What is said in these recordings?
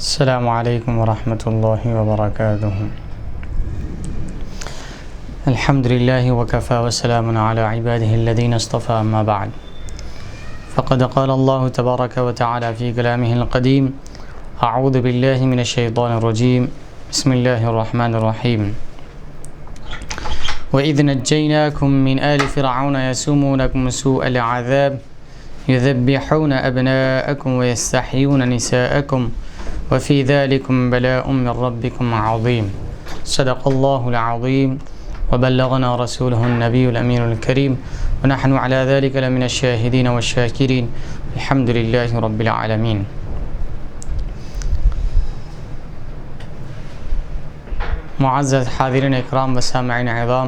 السلام علیکم ورحمۃ اللہ وبرکاتہ۔ الحمد للہ وکفی وسلام علی عبادہ الذین اصطفى، اما بعد فقد قال اللہ تبارک وتعالی فی کلامہ القدیم: اعوذ باللہ من الشیطان الرجیم، بسم اللہ الرحمن الرحیم۔ وَإِذْ نَجَّيْنَاكُم مِّنْ آلِ فِرْعَوْنَ يَسُومُونَكُمْ سُوءَ الْعَذَابِ يُذَبِّحُونَ أَبْنَاءَكُمْ وَيَسْتَحْيُونَ نِسَاءَكُمْ وَفِي ذَلِكُمْ بَلَاءٌ مِّن رَّبِّكُمْ عَظِيمٌ۔ صدق اللہ العظیم وبلغنا رسوله النبی الامین الکریم ونحن على ذلك لمن الشاہدین والشاکرین الحمد للہ رب العالمین۔ معزز حاضرین اکرام و سامعین عظام،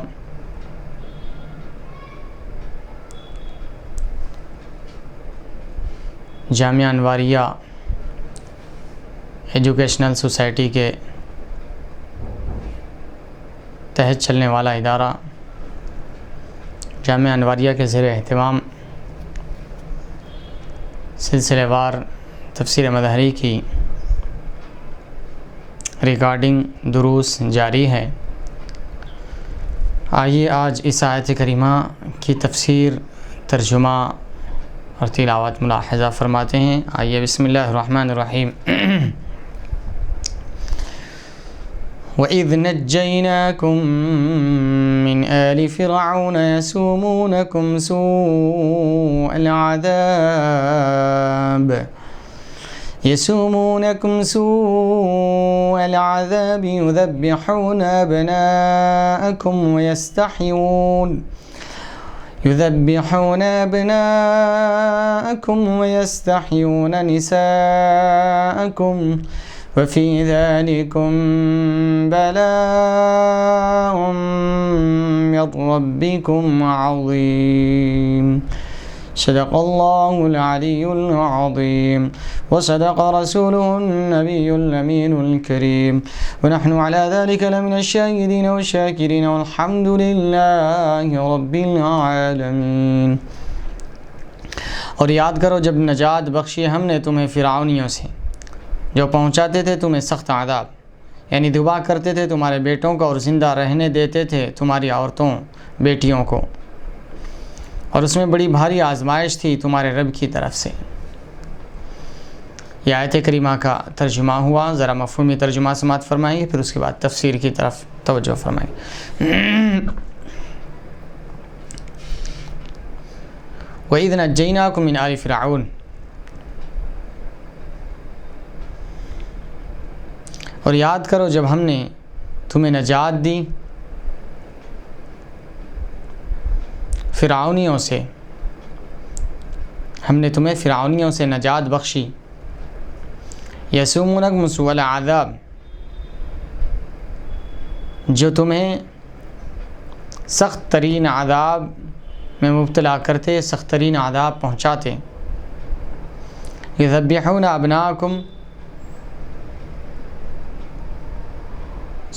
جامعہ انواریہ ایجوکیشنل سوسائٹی کے تحت چلنے والا ادارہ جامعہ انواریہ کے زیر اہتمام سلسلہ وار تفسیر مظہری کی ریکارڈنگ دروس جاری ہے۔ آئیے آج اس آیت کریمہ کی تفسیر، ترجمہ اور تلاوت ملاحظہ فرماتے ہیں۔ آئیے بسم اللہ الرحمن الرحیم۔ وَإِذْ نَجَّيْنَاكُم مِّنْ آلِ فِرْعَوْنَ يَسُومُونَكُمْ سُوءَ الْعَذَابِ يُذَبِّحُونَ أَبْنَاءَكُمْ وَيَسْتَحْيُونَ نِسَاءَكُمْ وَفِي ذَلِكُمْ بَلَاءٌ مِّن رَّبِّكُمْ عَظِيمٌ۔ صدق اللہ العلی العظیم وصدق رسوله النبی الامین الکریم ونحن على ذلك لمن الشاہدین والشاکرین والحمد للہ رب العالمین۔ اور یاد کرو جب نجات بخشی ہم نے تمہیں فرعونیوں سے، جو پہنچاتے تھے تمہیں سخت عذاب، یعنی ذبح کرتے تھے تمہارے بیٹوں کو اور زندہ رہنے دیتے تھے تمہاری عورتوں بیٹیوں کو، اور اس میں بڑی بھاری آزمائش تھی تمہارے رب کی طرف سے۔ یہ آیت کریمہ کا ترجمہ ہوا، ذرا مفہومی ترجمہ سماعت فرمائیے، پھر اس کے بعد تفسیر کی طرف توجہ فرمائیے۔ وَإِذْ نَجَّيْنَاكُم مِّنْ آلِ فِرْعَوْنَ، اور یاد کرو جب ہم نے تمہیں نجات دی فرعونیوں سے، ہم نے تمہیں فرعونیوں سے نجات بخشی۔ یسومونکم سوء العذاب، جو تمہیں سخت ترین عذاب میں مبتلا کرتے، سخت ترین عذاب پہنچاتے۔ یذبحون ابناءکم،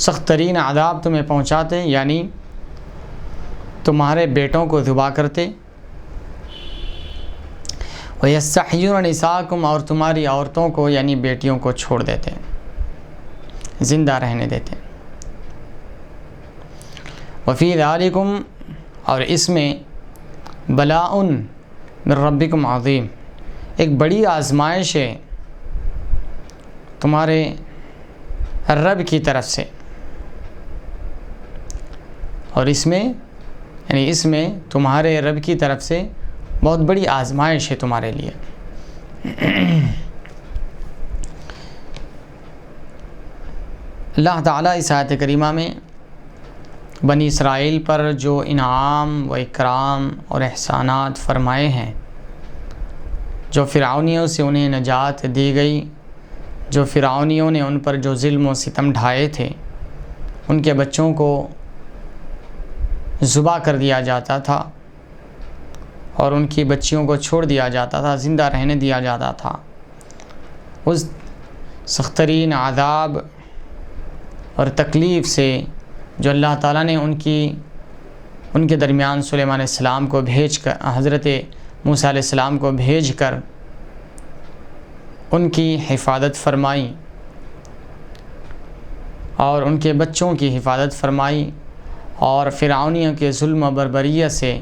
سخت ترین عذاب تمہیں پہنچاتے یعنی تمہارے بیٹوں کو ذبح کرتے۔ وَيَسْتَحْيُونَ نِسَاءَكُمْ، اور تمہاری عورتوں کو یعنی بیٹیوں کو چھوڑ دیتے، زندہ رہنے دیتے۔ وَفِي ذَلِكُمْ، اور اس میں بَلَاءٌ مِّن رَّبِّكُمْ عَظِيمٌ، ایک بڑی آزمائش ہے تمہارے رب کی طرف سے، اور اس میں تمہارے رب کی طرف سے بہت بڑی آزمائش ہے تمہارے لیے۔ اللہ تعالیٰ اس آیت کریمہ میں بنی اسرائیل پر جو انعام و اکرام اور احسانات فرمائے ہیں، جو فرعونیوں سے انہیں نجات دی گئی، جو فرعونیوں نے ان پر جو ظلم و ستم ڈھائے تھے، ان کے بچوں کو ذبح کر دیا جاتا تھا اور ان کی بچیوں کو چھوڑ دیا جاتا تھا، زندہ رہنے دیا جاتا تھا، اس سخت ترین عذاب اور تکلیف سے جو اللہ تعالیٰ نے ان کے درمیان سلیمان علیہ السلام کو بھیج کر، حضرت موسیٰ علیہ السلام کو بھیج کر ان کی حفاظت فرمائی، اور ان کے بچوں کی حفاظت فرمائی اور فرعونیوں کے ظلم و بربریت سے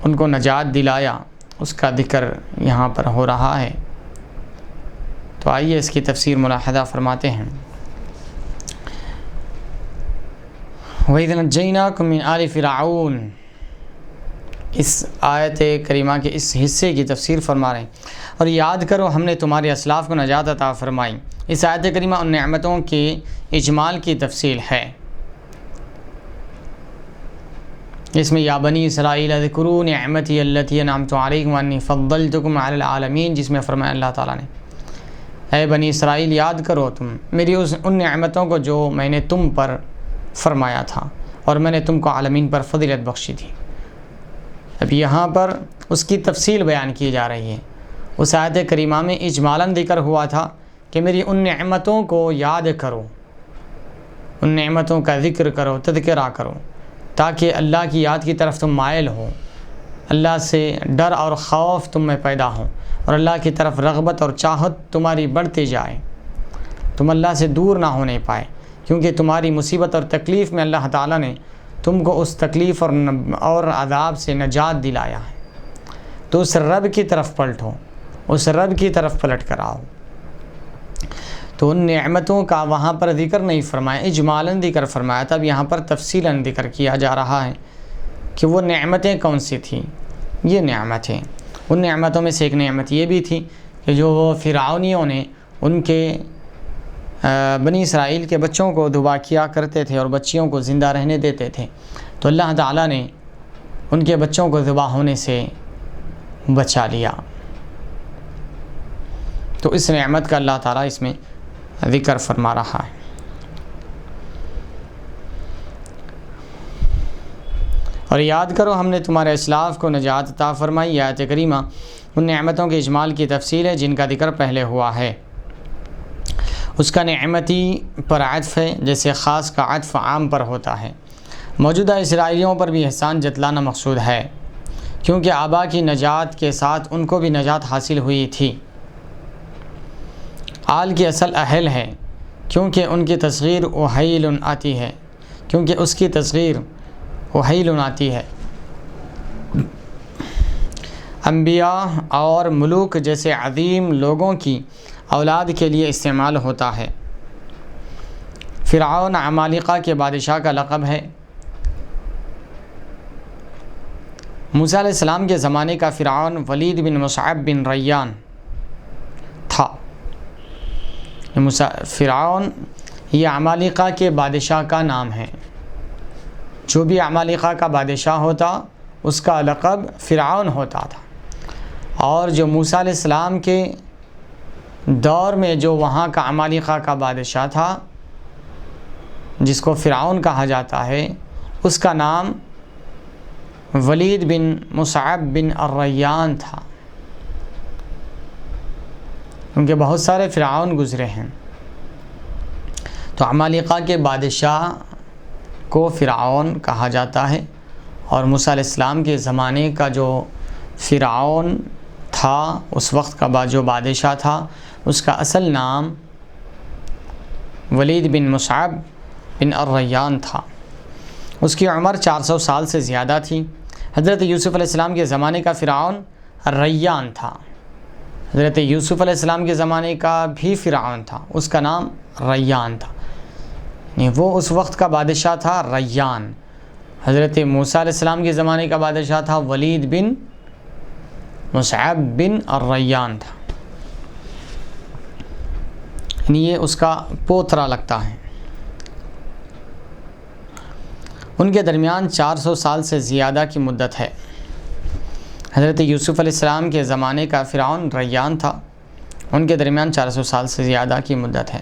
ان کو نجات دلایا، اس کا ذکر یہاں پر ہو رہا ہے۔ تو آئیے اس کی تفسیر ملاحظہ فرماتے ہیں۔ وَإِذْ نَجَّيْنَاكُمْ مِنْ آلِ فِرْعَوْنَ، اس آیت کریمہ کے اس حصے کی تفسیر فرما رہے ہیں، اور یاد کرو ہم نے تمہارے اسلاف کو نجات عطا فرمائی۔ اس آیت کریمہ ان نعمتوں کے اجمال کی تفصیل ہے، اس میں یا بنی اسرائیل اذکروا نعمتی التی انعمت علیکم وانی فضلتکم علی العالمین، جس میں فرمایا اللہ تعالیٰ نے اے بنی اسرائیل یاد کرو تم میری ان نعمتوں کو جو میں نے تم پر فرمایا تھا اور میں نے تم کو عالمین پر فضیلت بخشی تھی۔ اب یہاں پر اس کی تفصیل بیان کی جا رہی ہے۔ اس آیت کریمہ میں اجمالاً ذکر ہوا تھا کہ میری ان نعمتوں کو یاد کرو، ان نعمتوں کا ذکر کرو، تذکرہ کرو، تاکہ اللہ کی یاد کی طرف تم مائل ہو، اللہ سے ڈر اور خوف تم میں پیدا ہو، اور اللہ کی طرف رغبت اور چاہت تمہاری بڑھتی جائے، تم اللہ سے دور نہ ہونے پائے، کیونکہ تمہاری مصیبت اور تکلیف میں اللہ تعالیٰ نے تم کو اس تکلیف اور عذاب سے نجات دلایا ہے۔ تو اس رب کی طرف پلٹو، اس رب کی طرف پلٹ کر آؤ۔ تو ان نعمتوں کا وہاں پر ذکر نہیں فرمایا، اجمالاً ذکر فرمایا، تب یہاں پر تفصیلاً ذکر کیا جا رہا ہے کہ وہ نعمتیں کون سی تھیں۔ یہ نعمتیں، ان نعمتوں میں سے ایک نعمت یہ بھی تھی کہ جو فرعونیوں نے ان کے بنی اسرائیل کے بچوں کو ذبح کیا کرتے تھے اور بچیوں کو زندہ رہنے دیتے تھے، تو اللہ تعالیٰ نے ان کے بچوں کو ذبح ہونے سے بچا لیا۔ تو اس نعمت کا اللہ تعالیٰ اس میں ذکر فرما رہا ہے۔ اور یاد کرو ہم نے تمہارے اسلاف کو نجات عطا فرمائی، آیت کریمہ ان نعمتوں کے اجمال کی تفصیل ہے جن کا ذکر پہلے ہوا ہے۔ اس کا نعمتی پر عطف ہے، جیسے خاص کا عطف عام پر ہوتا ہے۔ موجودہ اسرائیلیوں پر بھی احسان جتلانا مقصود ہے، کیونکہ آبا کی نجات کے ساتھ ان کو بھی نجات حاصل ہوئی تھی۔ آل کی اصل اہل ہے، کیونکہ ان کی تصغیر احیل آتی ہے، کیونکہ اس کی تصغیر احیل آتی ہے۔ انبیاء اور ملوک جیسے عظیم لوگوں کی اولاد کے لیے استعمال ہوتا ہے۔ فرعون عمالقہ کے بادشاہ کا لقب ہے۔ موسیٰ علیہ السلام کے زمانے کا فرعون ولید بن مصعب بن ریان تھا۔ فرعون یہ عمالقہ کے بادشاہ کا نام ہے، جو بھی عمالقہ کا بادشاہ ہوتا اس کا لقب فرعون ہوتا تھا۔ اور جو موسیٰ علیہ السلام کے دور میں جو وہاں کا عمالقہ کا بادشاہ تھا جس کو فرعون کہا جاتا ہے، اس کا نام ولید بن مصعب بن الریان تھا، کیونکہ بہت سارے فرعون گزرے ہیں۔ تو عمالقہ کے بادشاہ کو فرعون کہا جاتا ہے، اور موسیٰ علیہ السلام کے زمانے کا جو فرعون تھا، اس وقت کا جو بادشاہ تھا، اس کا اصل نام ولید بن مصعب بن الریان تھا۔ اس کی عمر 400 سال سے زیادہ تھی۔ حضرت یوسف علیہ السلام کے زمانے کا فرعون ریان تھا، حضرت یوسف علیہ السلام کے زمانے کا بھی فرعون تھا، اس کا نام ریان تھا، یعنی وہ اس وقت کا بادشاہ تھا ریان۔ حضرت موسیٰ علیہ السلام کے زمانے کا بادشاہ تھا ولید بن مصعب بن الریان تھا، یعنی یہ اس کا پوترا لگتا ہے۔ ان کے درمیان 400 سال سے زیادہ کی مدت ہے۔ حضرت یوسف علیہ السلام کے زمانے کا فرعون ریان تھا، ان کے درمیان 400 سال سے زیادہ کی مدت ہے۔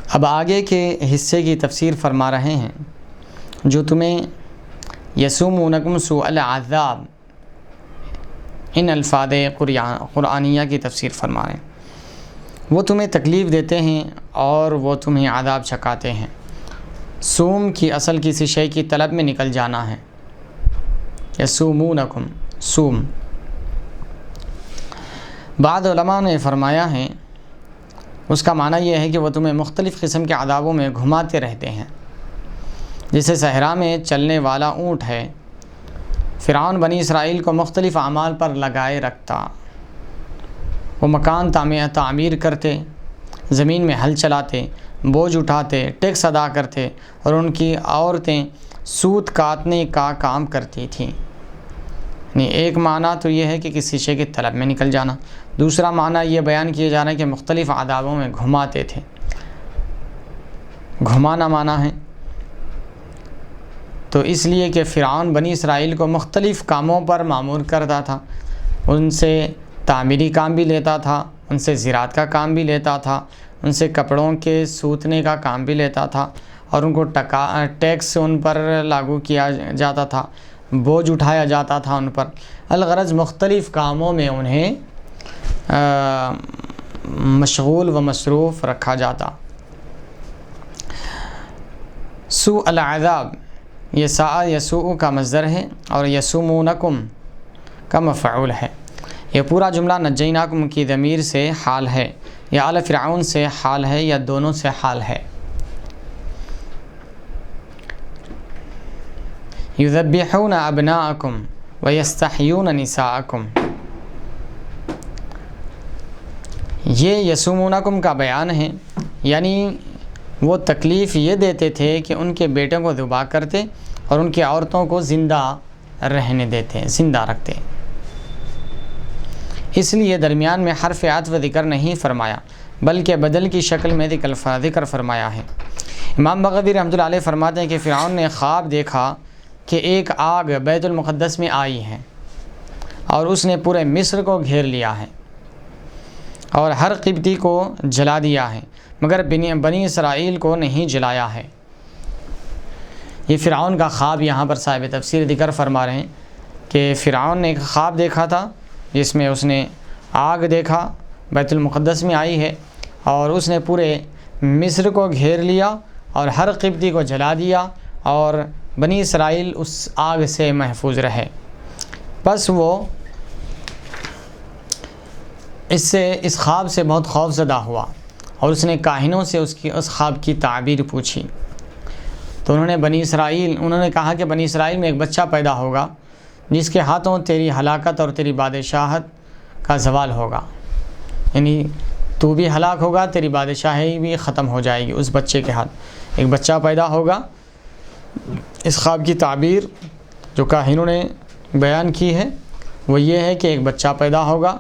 اب آگے کے حصے کی تفسیر فرما رہے ہیں، جو تمہیں یسومونکم سوء العذاب، ان الفاظ قرآنیہ کی تفسیر فرما رہے ہیں۔ وہ تمہیں تکلیف دیتے ہیں اور وہ تمہیں عذاب چکھاتے ہیں۔ سوم کی اصل کسی شے کی طلب میں نکل جانا ہے، یسومونکم سوم، بعض علماء نے فرمایا ہے اس کا معنی یہ ہے کہ وہ تمہیں مختلف قسم کے عذابوں میں گھماتے رہتے ہیں، جیسے صحرا میں چلنے والا اونٹ ہے۔ فرعون بنی اسرائیل کو مختلف اعمال پر لگائے رکھتا، وہ مکان تعمیر کرتے، زمین میں ہل چلاتے، بوجھ اٹھاتے، ٹیکس ادا کرتے، اور ان کی عورتیں سوت کاٹنے کا کام کرتی تھیں۔ یعنی ایک معنی تو یہ ہے کہ کسی شے کی طلب میں نکل جانا، دوسرا معنی یہ بیان کیا جا رہا ہے کہ مختلف عذابوں میں گھماتے تھے۔ گھمانا معنی ہے تو اس لیے کہ فرعون بنی اسرائیل کو مختلف کاموں پر مامور کرتا تھا، ان سے تعمیری کام بھی لیتا تھا، ان سے زراعت کا کام بھی لیتا تھا، ان سے کپڑوں کے سوتنے کا کام بھی لیتا تھا، اور ان کو ٹیکس ان پر لاگو کیا جاتا تھا، بوجھ اٹھایا جاتا تھا ان پر۔ الغرض مختلف کاموں میں انہیں مشغول و مصروف رکھا جاتا۔ سوء العذاب، یہ ساء یسوء کا مصدر ہے اور یسومونکم کا مفعول ہے۔ یہ پورا جملہ نجیناکم کی ضمیر سے حال ہے، یا آل فرعون سے حال ہے، یا دونوں سے حال ہے۔ یذبحون ابناءکم ویستحیون نساءکم، یہ یسومونکم کا بیان ہے، یعنی وہ تکلیف یہ دیتے تھے کہ ان کے بیٹوں کو ذبح کرتے اور ان کی عورتوں کو زندہ رہنے دیتے، زندہ رکھتے۔ اس لیے درمیان میں حرف عطف ذکر نہیں فرمایا، بلکہ بدل کی شکل میں ذکر فرمایا ہے۔ امام بغوی رحمۃ اللہ علیہ فرماتے ہیں کہ فرعون نے خواب دیکھا کہ ایک آگ بیت المقدس میں آئی ہے اور اس نے پورے مصر کو گھیر لیا ہے اور ہر قبطی کو جلا دیا ہے، مگر بنی اسرائیل کو نہیں جلایا ہے۔ یہ فرعون کا خواب یہاں پر صاحب تفسیر ذکر فرما رہے ہیں کہ فرعون نے ایک خواب دیکھا تھا جس میں اس نے آگ دیکھا بیت المقدس میں آئی ہے اور اس نے پورے مصر کو گھیر لیا اور ہر قبطی کو جلا دیا، اور بنی اسرائیل اس آگ سے محفوظ رہے۔ بس وہ اس خواب سے بہت خوف زدہ ہوا اور اس نے کاہنوں سے اس خواب کی تعبیر پوچھی، تو انہوں نے کہا کہ بنی اسرائیل میں ایک بچہ پیدا ہوگا جس کے ہاتھوں تیری ہلاکت اور تیری بادشاہت کا زوال ہوگا، یعنی تو بھی ہلاک ہوگا، تیری بادشاہی بھی ختم ہو جائے گی اس بچے کے ہاتھ۔ ایک بچہ پیدا ہوگا، اس خواب کی تعبیر جو کاہنوں نے بیان کی ہے وہ یہ ہے کہ ایک بچہ پیدا ہوگا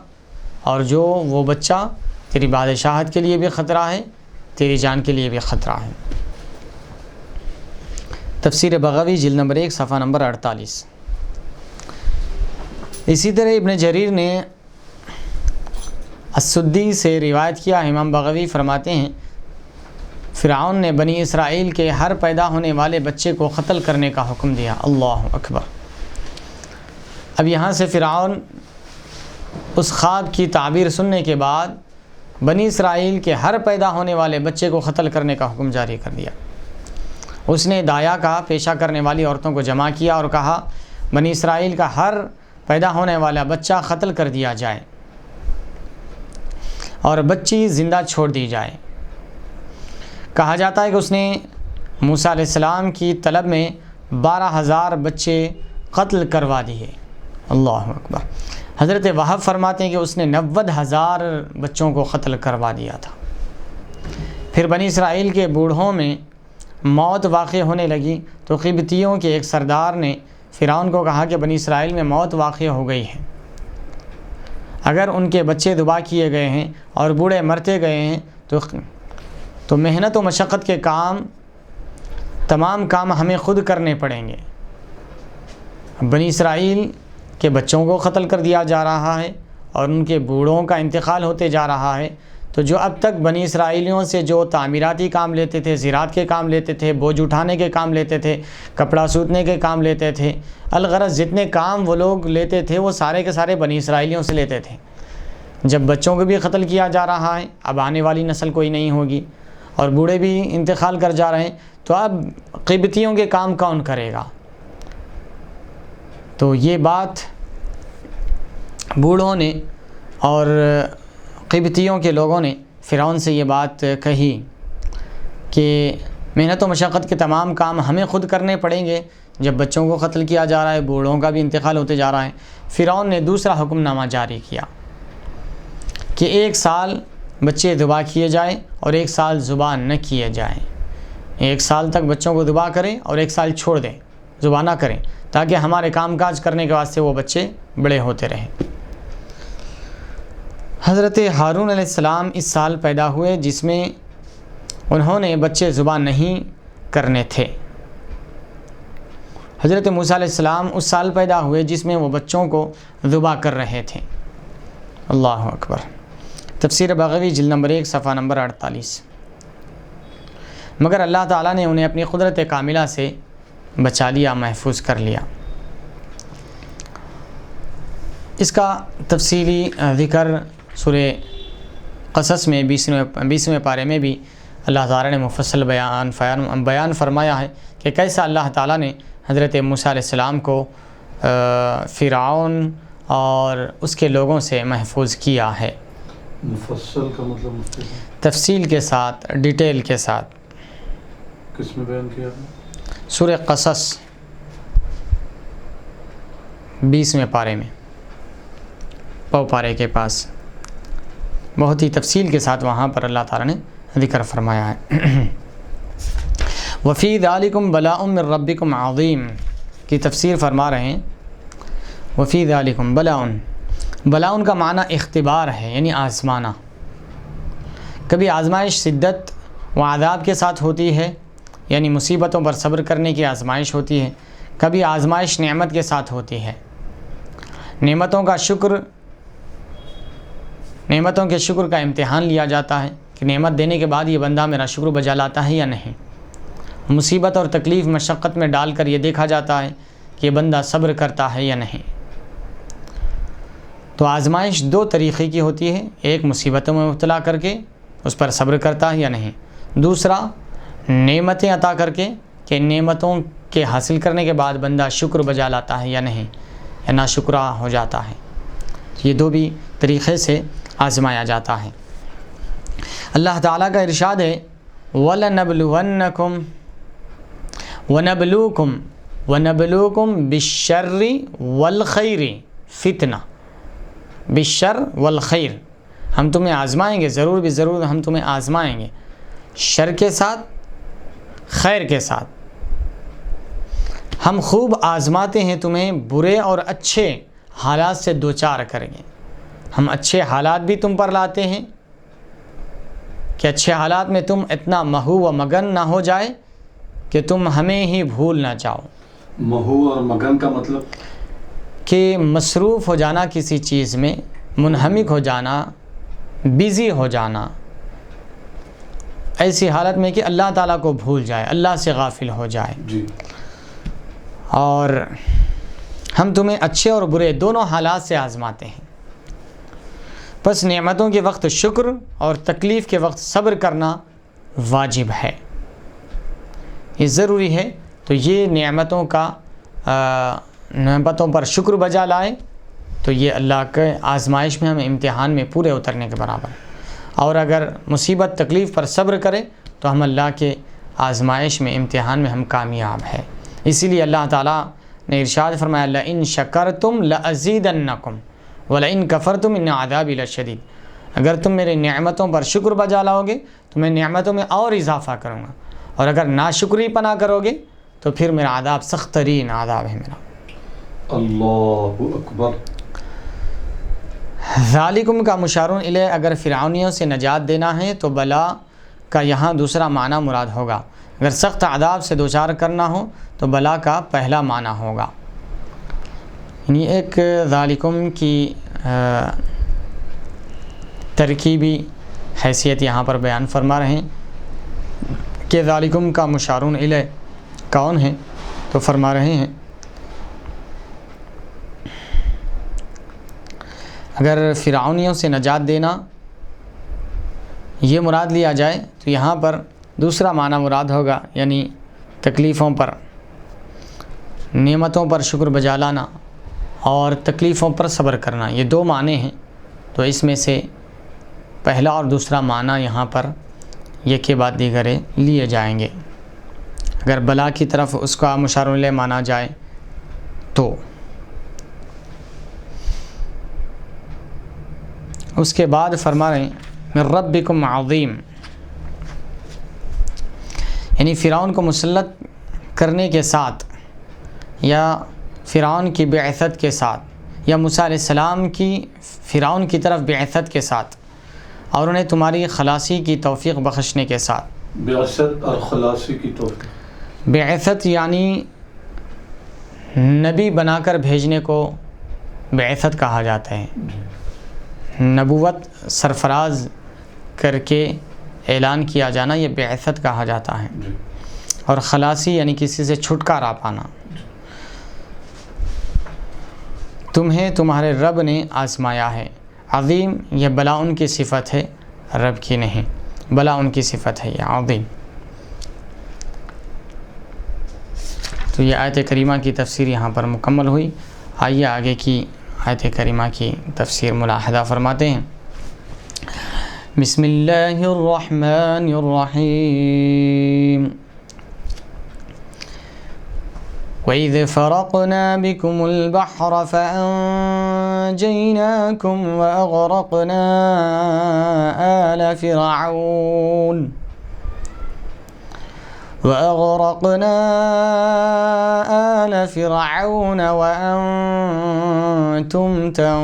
اور وہ بچہ تیری بادشاہت کے لیے بھی خطرہ ہے، تیری جان کے لیے بھی خطرہ ہے۔ تفسیر بغوی جلد نمبر 1 صفحہ نمبر 48۔ اسی طرح ابن جریر نے السدی سے روایت کیا، امام بغوی فرماتے ہیں فرعون نے بنی اسرائیل کے ہر پیدا ہونے والے بچے کو قتل کرنے کا حکم دیا۔ اللہ اکبر۔ اب یہاں سے فرعون اس خواب کی تعبیر سننے کے بعد بنی اسرائیل کے ہر پیدا ہونے والے بچے کو قتل کرنے کا حکم جاری کر دیا۔ اس نے دایا کا پیشہ کرنے والی عورتوں کو جمع کیا اور کہا بنی اسرائیل کا ہر پیدا ہونے والا بچہ قتل کر دیا جائے اور بچی زندہ چھوڑ دی جائے۔ کہا جاتا ہے کہ اس نے موسیٰ علیہ السلام کی طلب میں 12,000 بچے قتل کروا دیے۔ اللہ اکبر۔ حضرت وہب فرماتے ہیں کہ اس نے 90,000 بچوں کو قتل کروا دیا تھا۔ پھر بنی اسرائیل کے بوڑھوں میں موت واقع ہونے لگی تو قبطیوں کے ایک سردار نے فرعون کو کہا کہ بنی اسرائیل میں موت واقع ہو گئی ہے، اگر ان کے بچے ذبح کیے گئے ہیں اور بوڑھے مرتے گئے ہیں تو محنت و مشقت کے تمام کام ہمیں خود کرنے پڑیں گے۔ بنی اسرائیل کے بچوں کو قتل کر دیا جا رہا ہے اور ان کے بوڑھوں کا انتقال ہوتے جا رہا ہے، تو جو اب تک بنی اسرائیلیوں سے جو تعمیراتی کام لیتے تھے، زراعت کے کام لیتے تھے، بوجھ اٹھانے کے کام لیتے تھے، کپڑا سوتنے کے کام لیتے تھے، الغرض جتنے کام وہ لوگ لیتے تھے وہ سارے کے سارے بنی اسرائیلیوں سے لیتے تھے۔ جب بچوں کو بھی قتل کیا جا رہا ہے، اب آنے والی نسل کوئی نہیں ہوگی اور بوڑھے بھی انتقال کر جا رہے ہیں، تو اب قبطیوں کے کام کون کرے گا؟ تو یہ بات بوڑھوں نے اور قبطیوں کے لوگوں نے فرعون سے یہ بات کہی کہ محنت و مشقت کے تمام کام ہمیں خود کرنے پڑیں گے جب بچوں کو قتل کیا جا رہا ہے، بوڑھوں کا بھی انتقال ہوتے جا رہا ہے۔ فرعون نے دوسرا حکم نامہ جاری کیا کہ 1 سال بچے ذبح کیے جائیں اور 1 سال ذبح نہ کیے جائیں۔ 1 سال تک بچوں کو ذبح کریں اور 1 سال چھوڑ دیں، ذبح نہ کریں، تاکہ ہمارے کام کاج کرنے کے واسطے وہ بچے بڑے ہوتے رہیں۔ حضرت ہارون علیہ السلام اس سال پیدا ہوئے جس میں انہوں نے بچے ذبح نہیں کرنے تھے۔ حضرت موسیٰ علیہ السلام اس سال پیدا ہوئے جس میں وہ بچوں کو ذبح کر رہے تھے۔ اللہ اکبر۔ تفسیر بغوی جلد نمبر 1 صفحہ نمبر 48۔ مگر اللہ تعالیٰ نے انہیں اپنی قدرت کاملہ سے بچا لیا، محفوظ کر لیا۔ اس کا تفصیلی ذکر سورہ قصص میں 20ویں پارے میں بھی اللہ تعالیٰ نے مفصل بیان فرمایا ہے کہ کیسا اللہ تعالیٰ نے حضرت موسیٰ علیہ السلام کو فرعون اور اس کے لوگوں سے محفوظ کیا ہے۔ مفصل کا مطلب مفتی صاحب؟ تفصیل کے ساتھ، ڈیٹیل کے ساتھ۔ کس میں بیان کیا ہے؟ سورہ قصص 20ویں پارے میں، پارے کے پاس بہت ہی تفصیل کے ساتھ وہاں پر اللہ تعالیٰ نے ذکر فرمایا ہے۔ وفی ذالکم بلاء من ربکم عظیم کی تفسیر فرما رہے ہیں۔ وفی ذالکم بلاء کا معنی اختبار ہے، یعنی آزمانا۔ کبھی آزمائش شدت و عذاب کے ساتھ ہوتی ہے، یعنی مصیبتوں پر صبر کرنے کی آزمائش ہوتی ہے۔ کبھی آزمائش نعمت کے ساتھ ہوتی ہے، نعمتوں کے شکر کا امتحان لیا جاتا ہے کہ نعمت دینے کے بعد یہ بندہ میرا شکر بجا لاتا ہے یا نہیں۔ مصیبت اور تکلیف مشقت میں ڈال کر یہ دیکھا جاتا ہے کہ یہ بندہ صبر کرتا ہے یا نہیں۔ تو آزمائش 2 طریقے کی ہوتی ہے، ایک مصیبتوں میں مبتلا کر کے اس پر صبر کرتا ہے یا نہیں، دوسرا نعمتیں عطا کر کے کہ نعمتوں کے حاصل کرنے کے بعد بندہ شکر بجا لاتا ہے یا نہیں، یا ناشکرا ہو جاتا ہے۔ یہ 2 بھی طریقے سے آزمایا جاتا ہے۔ اللہ تعالیٰ کا ارشاد ہے وَنَبْلُوكُمْ بِالشَّرِّ وَالْخَيْرِ فِتْنَةً، بالشر والخیر، ہم تمہیں آزمائیں گے، ضرور بھی ضرور ہم تمہیں آزمائیں گے، شر کے ساتھ خیر کے ساتھ۔ ہم خوب آزماتے ہیں تمہیں، برے اور اچھے حالات سے دوچار کریں گے۔ ہم اچھے حالات بھی تم پر لاتے ہیں کہ اچھے حالات میں تم اتنا محو و مگن نہ ہو جائے کہ تم ہمیں ہی بھول نہ جاؤ۔ محو اور مگن کا مطلب کہ مصروف ہو جانا کسی چیز میں، منہمک ہو جانا، بیزی ہو جانا، ایسی حالت میں کہ اللہ تعالیٰ کو بھول جائے، اللہ سے غافل ہو جائے۔ جی۔ اور ہم تمہیں اچھے اور برے دونوں حالات سے آزماتے ہیں، بس نعمتوں کے وقت شکر اور تکلیف کے وقت صبر کرنا واجب ہے، یہ ضروری ہے۔ تو یہ نعمتوں پر شکر بجا لائے تو یہ اللہ کے آزمائش میں، ہمیں امتحان میں پورے اترنے کے برابر ہے۔ اور اگر مصیبت تکلیف پر صبر کرے تو ہم اللہ کے آزمائش میں، امتحان میں ہم کامیاب ہیں۔ اسی لیے اللہ تعالیٰ نے ارشاد فرمایا لَإِن شَكَرْتُمْ لَأَزِيدَنَّكُمْ وَلَإِن كَفَرْتُمْ إِنَّ عَذَابِي لَشَدِيدٌ۔ اگر تم میرے نعمتوں پر شکر بجا لاؤ گے تو میں نعمتوں میں اور اضافہ کروں گا، اور اگر ناشکری پناہ کرو گے تو پھر میرا عذاب سخت ترین عذاب ہے میرا۔ اللہ اکبر۔ ذالکم کا مشارون الیہ، اگر فرعونیوں سے نجات دینا ہے تو بلا کا یہاں دوسرا معنی مراد ہوگا۔ اگر سخت عذاب سے دوچار کرنا ہو تو بلا کا پہلا معنی ہوگا۔ یعنی ایک ذالکم کی ترکیبی حیثیت یہاں پر بیان فرما رہے ہیں کہ ذالکم کا مشارون الیہ کون ہے، تو فرما رہے ہیں اگر فرعونیوں سے نجات دینا یہ مراد لیا جائے تو یہاں پر دوسرا معنی مراد ہوگا، یعنی تکلیفوں پر، نعمتوں پر شکر بجا لانا اور تکلیفوں پر صبر کرنا، یہ 2 معنی ہیں تو اس میں سے پہلا اور دوسرا معنی یہاں پر یکے بعد دیگرے لیے جائیں گے۔ اگر بلا کی طرف اس کا مشار الیہ مانا جائے تو اس کے بعد فرما رہے ہیں من ربکم عظیم، یعنی فرعون کو مسلط کرنے کے ساتھ یا فرعون کی بعثت کے ساتھ یا موسیٰ علیہ السلام کی فرعون کی طرف بعثت کے ساتھ اور انہیں تمہاری خلاصی کی توفیق بخشنے کے ساتھ۔ بعثت اور خلاصی کی توفیق، بعثت یعنی نبی بنا کر بھیجنے کو بعثت کہا جاتا ہے، نبوت سرفراز کر کے اعلان کیا جانا یہ بعثت کہا جاتا ہے، اور خلاصی یعنی کسی سے چھٹکارا پانا۔ تمہیں تمہارے رب نے آزمایا ہے، عظیم یہ بلا ان کی صفت ہے، رب کی نہیں، بلا ان کی صفت ہے یہ عظیم۔ تو یہ آیت کریمہ کی تفسیر یہاں پر مکمل ہوئی۔ آئیے آگے کی آیت کریمہ کی تفسیر ملاحظہ فرماتے ہیں۔ بسم اللہ الرحمن الرحیم۔ وَإِذْ فَرَقْنَا بِكُمُ الْبَحْرَ فَأَنْجَيْنَاكُمْ وَأَغْرَقْنَا آلَ فِرْعَوْنَ وَأَنْتُمْ تَنْظُرُونَ۔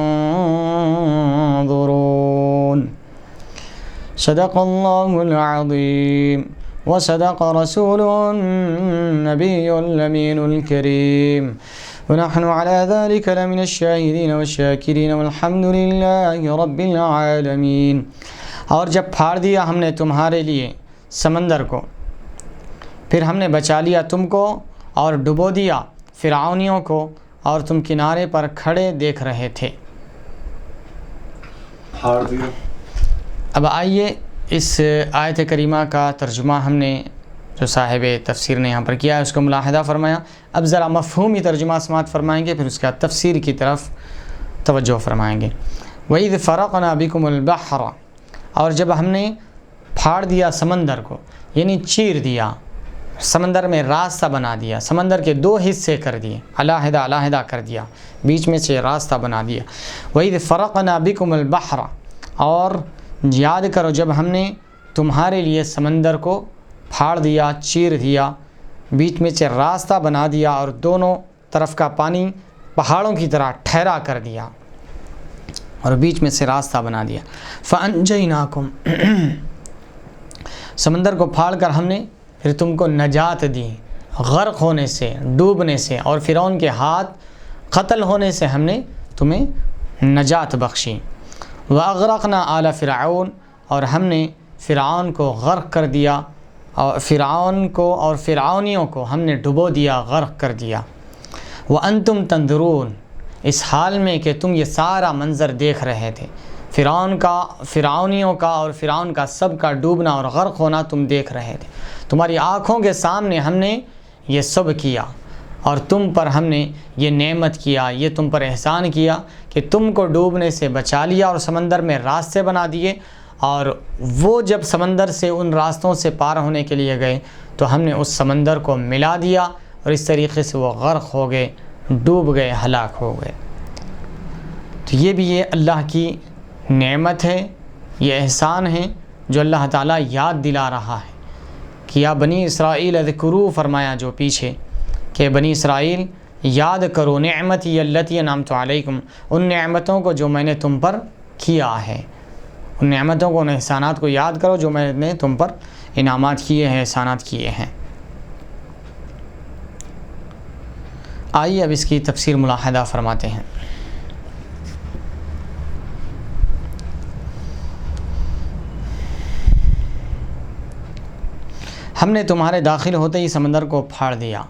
صدق اللہ العظیم وصدق رسوله النبي الأمين الكريم ونحن على ذلك لمن الشاهدين والشاكرين والحمد لله رب العالمين۔ اور جب پھاڑ دیا ہم نے تمہارے لیے سمندر کو، پھر ہم نے بچا لیا تم کو اور ڈبو دیا فرعونیوں کو، اور تم کنارے پر کھڑے دیکھ رہے تھے۔ پھاڑ دیا۔ اب آئیے اس آیت کریمہ کا ترجمہ ہم نے جو صاحب تفسیر نے یہاں پر کیا ہے اس کو ملاحظہ فرمایا۔ اب ذرا مفہومی ترجمہ سماعت فرمائیں گے، پھر اس کے بعد تفسیر کی طرف توجہ فرمائیں گے۔ وَإِذْ فَرَقْنَا بِكُمُ الْبَحْرَ، اور جب ہم نے پھاڑ دیا سمندر کو، یعنی چیر دیا، سمندر میں راستہ بنا دیا، سمندر کے دو حصے کر دیے، علیحدہ علیحدہ کر دیا، بیچ میں سے راستہ بنا دیا۔ وَإِذْ فَرَقْنَا بِكُمُ الْبَحْرَ، اور یاد کرو جب ہم نے تمہارے لیے سمندر کو پھاڑ دیا، چیر دیا، بیچ میں سے راستہ بنا دیا اور دونوں طرف کا پانی پہاڑوں کی طرح ٹھہرا کر دیا اور بیچ میں سے راستہ بنا دیا۔ فَأَنْجَيْنَاكُمْ، سمندر کو پھاڑ کر ہم نے پھر تم کو نجات دی، غرق ہونے سے، ڈوبنے سے اور فرعون کے ہاتھ قتل ہونے سے ہم نے تمہیں نجات بخشی۔ وَأَغْرَقْنَا آلَ فِرْعَوْنَ، اور ہم نے فرعون کو غرق کر دیا، اور فرعون کو اور فرعونیوں کو ہم نے ڈبو دیا، غرق کر دیا۔ وَأَنْتُمْ تَنْظُرُونَ، اس حال میں کہ تم یہ سارا منظر دیکھ رہے تھے، فرعون کا، فرعونیوں کا اور فرعون کا سب کا ڈوبنا اور غرق ہونا تم دیکھ رہے تھے، تمہاری آنکھوں کے سامنے ہم نے یہ سب کیا، اور تم پر ہم نے یہ نعمت کیا، یہ تم پر احسان کیا کہ تم کو ڈوبنے سے بچا لیا اور سمندر میں راستے بنا دیے، اور وہ جب سمندر سے ان راستوں سے پار ہونے کے لیے گئے تو ہم نے اس سمندر کو ملا دیا اور اس طریقے سے وہ غرق ہو گئے، ڈوب گئے، ہلاک ہو گئے۔ تو یہ بھی یہ اللہ کی نعمت ہے، یہ احسان ہے جو اللہ تعالیٰ یاد دلا رہا ہے کہ یا بنی اسرائیل اذکروا، فرمایا جو پیچھے کہ بنی اسرائیل یاد کرو نعمتی التی انعمت علیکم، ان نعمتوں کو جو میں نے تم پر کیا ہے، ان نعمتوں کو، ان احسانات کو یاد کرو جو میں نے تم پر انعامات کیے ہیں، احسانات کیے ہیں۔ آئیے اب اس کی تفسیر ملاحظہ فرماتے ہیں۔ ہم نے تمہارے داخل ہوتے ہی سمندر کو پھاڑ دیا۔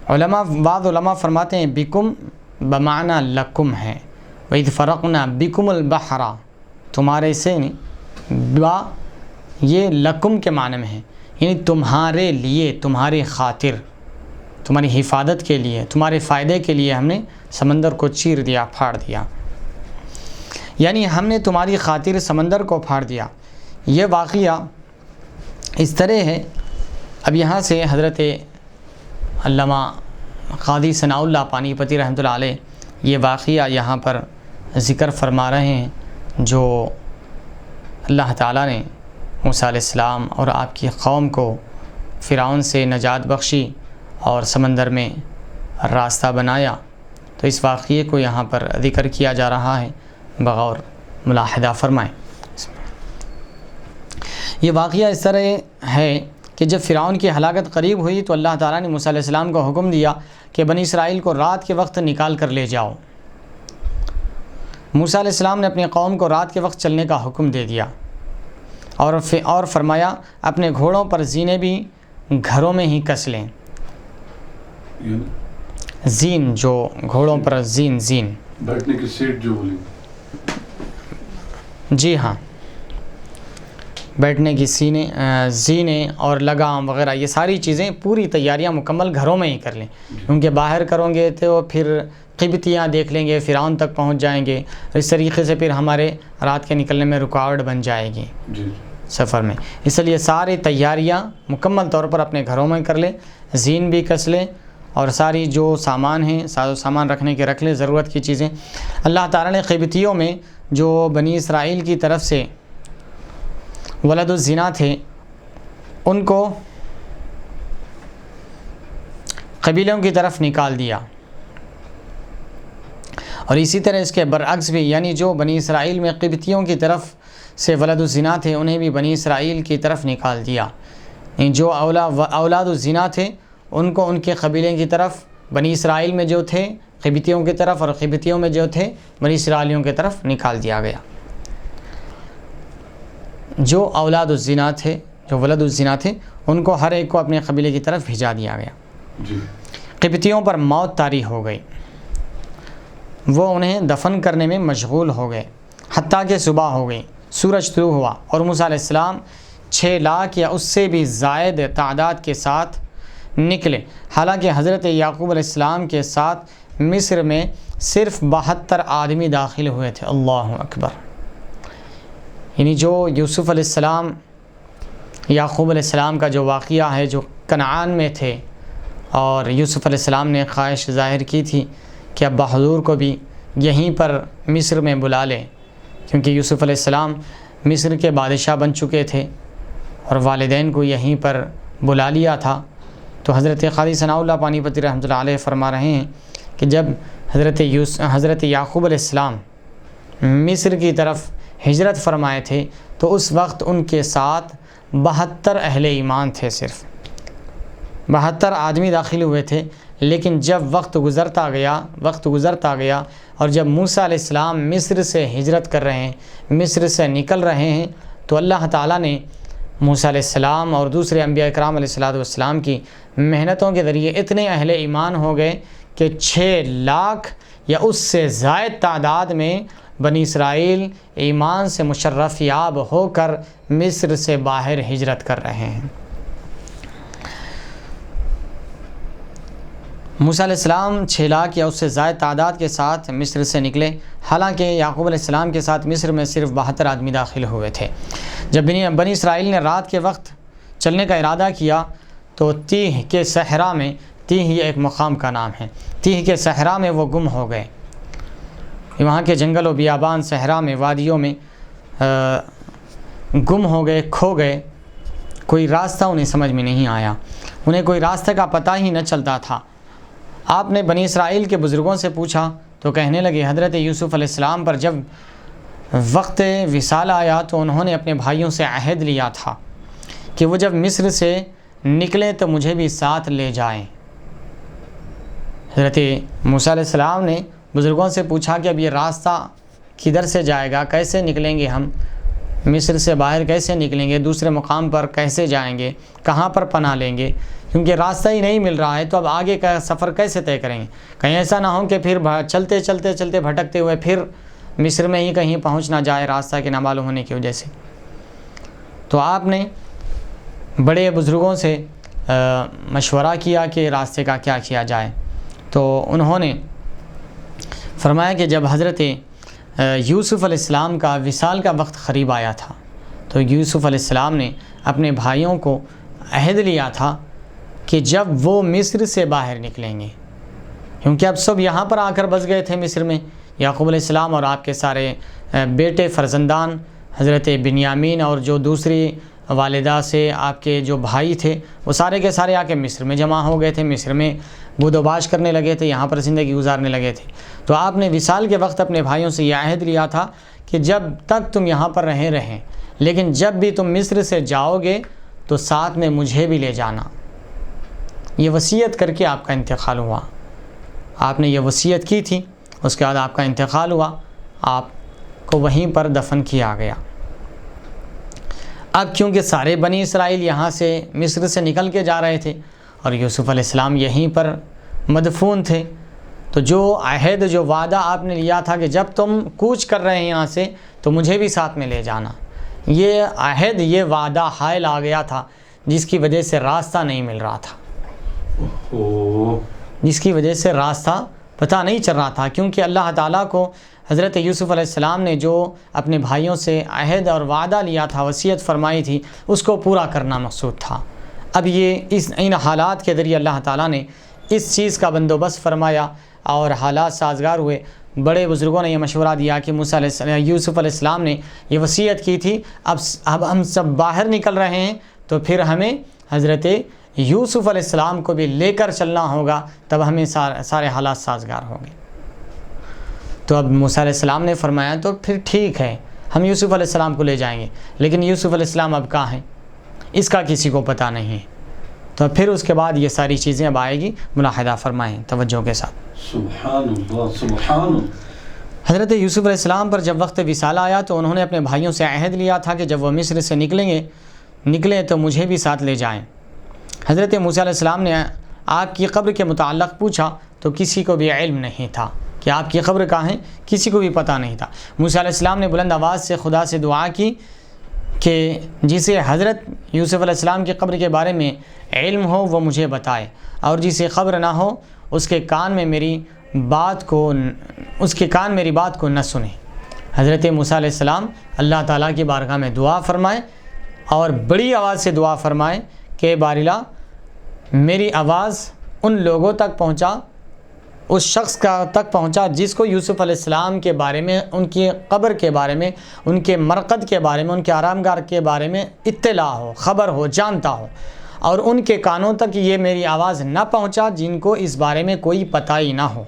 بعض علماء فرماتے ہیں بکم بمعنی لکم ہے، وَإِذْ فَرَقْنَا بِكُمُ الْبَحْرَ، تمہارے سے نہیں، با یہ لکم کے معنی میں ہے، یعنی تمہارے لیے، تمہاری خاطر، تمہاری حفاظت کے لیے، تمہارے فائدے کے لیے ہم نے سمندر کو چیر دیا، پھاڑ دیا، یعنی ہم نے تمہاری خاطر سمندر کو پھاڑ دیا۔ یہ واقعہ اس طرح ہے، اب یہاں سے حضرت علامہ قاضی ثناء اللہ پانی پتی رحمۃ اللہ علیہ یہ واقعہ یہاں پر ذکر فرما رہے ہیں، جو اللہ تعالیٰ نے موسیٰ علیہ السلام اور آپ کی قوم کو فرعون سے نجات بخشی اور سمندر میں راستہ بنایا، تو اس واقعے کو یہاں پر ذکر کیا جا رہا ہے، بغور ملاحظہ فرمائیں۔ یہ واقعہ اس طرح ہے کہ جب فرعون کی ہلاکت قریب ہوئی تو اللہ تعالیٰ نے موسیٰ علیہ السلام کو حکم دیا کہ بنی اسرائیل کو رات کے وقت نکال کر لے جاؤ۔ موسیٰ علیہ السلام نے اپنی قوم کو رات کے وقت چلنے کا حکم دے دیا اور فرمایا اپنے گھوڑوں پر زینے بھی گھروں میں ہی کس لیں۔ زین جو گھوڑوں پر زین بیٹھنے کی سیٹ جو بولی، جی ہاں، بیٹھنے کی زینے اور لگام وغیرہ یہ ساری چیزیں پوری تیاریاں مکمل گھروں میں ہی کر لیں، کیونکہ باہر کرو گے تو پھر قبطیاں دیکھ لیں گے، فرعون تک پہنچ جائیں گے، اس طریقے سے پھر ہمارے رات کے نکلنے میں رکاوٹ بن جائے گی سفر میں، اس لیے ساری تیاریاں مکمل طور پر اپنے گھروں میں کر لیں، زین بھی کس لیں اور ساری جو سامان ہیں ساز و سامان رکھنے کے رکھ لیں، ضرورت کی چیزیں۔ اللہ تعالیٰ نے قبطیوں میں جو بنی اسرائیل کی طرف سے ولد الزنا تھے ان کو قبیلوں کی طرف نکال دیا، اور اسی طرح اس کے برعکس بھی، یعنی جو بنی اسرائیل میں قبطیوں کی طرف سے ولد الزنا تھے انہیں بھی بنی اسرائیل کی طرف نکال دیا، جو اولاد الزنا تھے ان کو ان کے قبیلے کی طرف، بنی اسرائیل میں جو تھے قبطیوں کی طرف اور قبطیوں میں جو تھے بنی اسرائیلیوں کی طرف نکال دیا گیا۔ جو اولاد الزنا تھے، جو ولد الزنا تھے، ان کو ہر ایک کو اپنے قبیلے کی طرف بھیجا دیا گیا۔ قبطیوں پر موت طاری ہو گئی، وہ انہیں دفن کرنے میں مشغول ہو گئے حتیٰ کہ صبح ہو گئی، سورج طلوع ہوا اور موسیٰ علیہ السلام 6 لاکھ یا اس سے بھی زائد تعداد کے ساتھ نکلے، حالانکہ حضرت یعقوب علیہ السلام کے ساتھ مصر میں صرف 72 آدمی داخل ہوئے تھے۔ اللہ اکبر! یعنی جو یوسف علیہ السلام، یعقوب علیہ السلام کا جو واقعہ ہے، جو کنعان میں تھے اور یوسف علیہ السلام نے خواہش ظاہر کی تھی کہ ابا حضور کو بھی یہیں پر مصر میں بلا لیں، کیونکہ یوسف علیہ السلام مصر کے بادشاہ بن چکے تھے اور والدین کو یہیں پر بلا لیا تھا، تو حضرت قاضی ثناء اللہ پانی پتی رحمۃ اللہ علیہ فرما رہے ہیں کہ جب حضرت یعقوب علیہ السلام مصر کی طرف ہجرت فرمائے تھے تو اس وقت ان کے ساتھ 72 اہل ایمان تھے، صرف 72 آدمی داخل ہوئے تھے، لیکن جب وقت گزرتا گیا اور جب موسیٰ علیہ السلام مصر سے ہجرت کر رہے ہیں، مصر سے نکل رہے ہیں، تو اللہ تعالیٰ نے موسیٰ علیہ السلام اور دوسرے انبیاء کرام علیہ السلام کی محنتوں کے ذریعے اتنے اہل ایمان ہو گئے کہ 6 لاکھ یا اس سے زائد تعداد میں بنی اسرائیل ایمان سے مشرف یاب ہو کر مصر سے باہر ہجرت کر رہے ہیں۔ موسیٰ علیہ السلام 6 لاکھ یا اس سے زائد تعداد کے ساتھ مصر سے نکلے، حالانکہ یعقوب علیہ السلام کے ساتھ مصر میں صرف 72 آدمی داخل ہوئے تھے۔ جب بنی اسرائیل نے رات کے وقت چلنے کا ارادہ کیا تو تیہ کے صحرا میں، تیہ یہ ایک مقام کا نام ہے، تیہ کے صحرا میں وہ گم ہو گئے، وہاں کے جنگل و بیابان، صحرا میں، وادیوں میں گم ہو گئے، کھو گئے، کوئی راستہ انہیں سمجھ میں نہیں آیا، انہیں کوئی راستہ کا پتہ ہی نہ چلتا تھا۔ آپ نے بنی اسرائیل کے بزرگوں سے پوچھا تو کہنے لگے حضرت یوسف علیہ السلام پر جب وقت وصال آیا تو انہوں نے اپنے بھائیوں سے عہد لیا تھا کہ وہ جب مصر سے نکلیں تو مجھے بھی ساتھ لے جائیں۔ حضرت موسیٰ علیہ السلام نے بزرگوں سے پوچھا کہ اب یہ راستہ کدھر سے جائے گا، کیسے نکلیں گے ہم، مصر سے باہر کیسے نکلیں گے، دوسرے مقام پر کیسے جائیں گے، کہاں پر پناہ لیں گے، کیونکہ راستہ ہی نہیں مل رہا ہے، تو اب آگے کا سفر کیسے طے کریں گے، کہیں ایسا نہ ہو کہ پھر چلتے بھٹکتے ہوئے پھر مصر میں ہی کہیں پہنچ نہ جائے راستہ کے نہ معلوم ہونے کی وجہ سے۔ تو آپ نے بڑے بزرگوں سے مشورہ کیا کہ راستے کا کیا کیا جائے، تو انہوں نے فرمایا کہ جب حضرت یوسف علیہ السلام کا وصال کا وقت قریب آیا تھا تو یوسف علیہ السلام نے اپنے بھائیوں کو عہد لیا تھا کہ جب وہ مصر سے باہر نکلیں گے، کیونکہ اب سب یہاں پر آ کر بس گئے تھے مصر میں، یعقوب علیہ السلام اور آپ کے سارے بیٹے فرزندان، حضرت بنیامین اور جو دوسری والدہ سے آپ کے جو بھائی تھے وہ سارے کے سارے آ کے مصر میں جمع ہو گئے تھے، مصر میں بود و باش کرنے لگے تھے، یہاں پر زندگی گزارنے لگے تھے۔ تو آپ نے وصال کے وقت اپنے بھائیوں سے یہ عہد لیا تھا کہ جب تک تم یہاں پر رہیں، لیکن جب بھی تم مصر سے جاؤ گے تو ساتھ میں مجھے بھی لے جانا۔ یہ وصیت کر کے آپ کا انتقال ہوا، آپ نے یہ وصیت کی تھی، اس کے بعد آپ کا انتقال ہوا، آپ کو وہیں پر دفن کیا گیا۔ اب کیونکہ سارے بنی اسرائیل یہاں سے مصر سے نکل کے جا رہے تھے اور یوسف علیہ السلام یہیں پر مدفون تھے، تو جو عہد جو وعدہ آپ نے لیا تھا کہ جب تم کوچ کر رہے ہیں یہاں سے تو مجھے بھی ساتھ میں لے جانا، یہ عہد یہ وعدہ حائل آ گیا تھا، جس کی وجہ سے راستہ نہیں مل رہا تھا، جس کی وجہ سے راستہ پتہ نہیں چل رہا تھا، کیونکہ اللہ تعالیٰ کو حضرت یوسف علیہ السلام نے جو اپنے بھائیوں سے عہد اور وعدہ لیا تھا، وصیت فرمائی تھی، اس کو پورا کرنا مقصود تھا۔ اب یہ ان حالات کے ذریعے اللہ تعالیٰ نے اس چیز کا بندوبست فرمایا اور حالات سازگار ہوئے۔ بڑے بزرگوں نے یہ مشورہ دیا کہ یوسف علیہ السلام نے یہ وصیت کی تھی، اب ہم سب باہر نکل رہے ہیں تو پھر ہمیں حضرت یوسف علیہ السلام کو بھی لے کر چلنا ہوگا، تب ہمیں سارے حالات سازگار ہوں گے۔ تو اب موسیٰ علیہ السلام نے فرمایا تو پھر ٹھیک ہے، ہم یوسف علیہ السلام کو لے جائیں گے، لیکن یوسف علیہ السلام اب کہاں ہیں اس کا کسی کو پتہ نہیں ہے۔ تو پھر اس کے بعد یہ ساری چیزیں اب آئے گی، ملاحظہ فرمائیں توجہ کے ساتھ۔ سبحان اللہ سبحان اللہ۔ حضرت یوسف علیہ السلام پر جب وقت وصال آیا تو انہوں نے اپنے بھائیوں سے عہد لیا تھا کہ جب وہ مصر سے نکلیں تو مجھے بھی ساتھ لے جائیں۔ حضرت موسیٰ علیہ السلام نے آپ کی قبر کے متعلق پوچھا تو کسی کو بھی علم نہیں تھا کہ آپ کی قبر کہاں ہے، کسی کو بھی پتہ نہیں تھا۔ موسیٰ علیہ السلام نے بلند آواز سے خدا سے دعا کی کہ جسے حضرت یوسف علیہ السلام کی قبر کے بارے میں علم ہو وہ مجھے بتائے، اور جسے قبر نہ ہو اس کے کان میری بات کو نہ سنے۔ حضرت موسیٰ علیہ السلام اللہ تعالیٰ کی بارگاہ میں دعا فرمائے اور بڑی آواز سے دعا فرمائے کہ باری اللہ میری آواز ان لوگوں تک پہنچا، اس شخص تک پہنچا جس کو یوسف علیہ السلام کے بارے میں، ان کی قبر کے بارے میں، ان کے مرقد کے بارے میں، ان کے آرام گاہ کے بارے میں اطلاع ہو، خبر ہو، جانتا ہو، اور ان کے کانوں تک یہ میری آواز نہ پہنچا جن کو اس بارے میں کوئی پتہ ہی نہ ہو،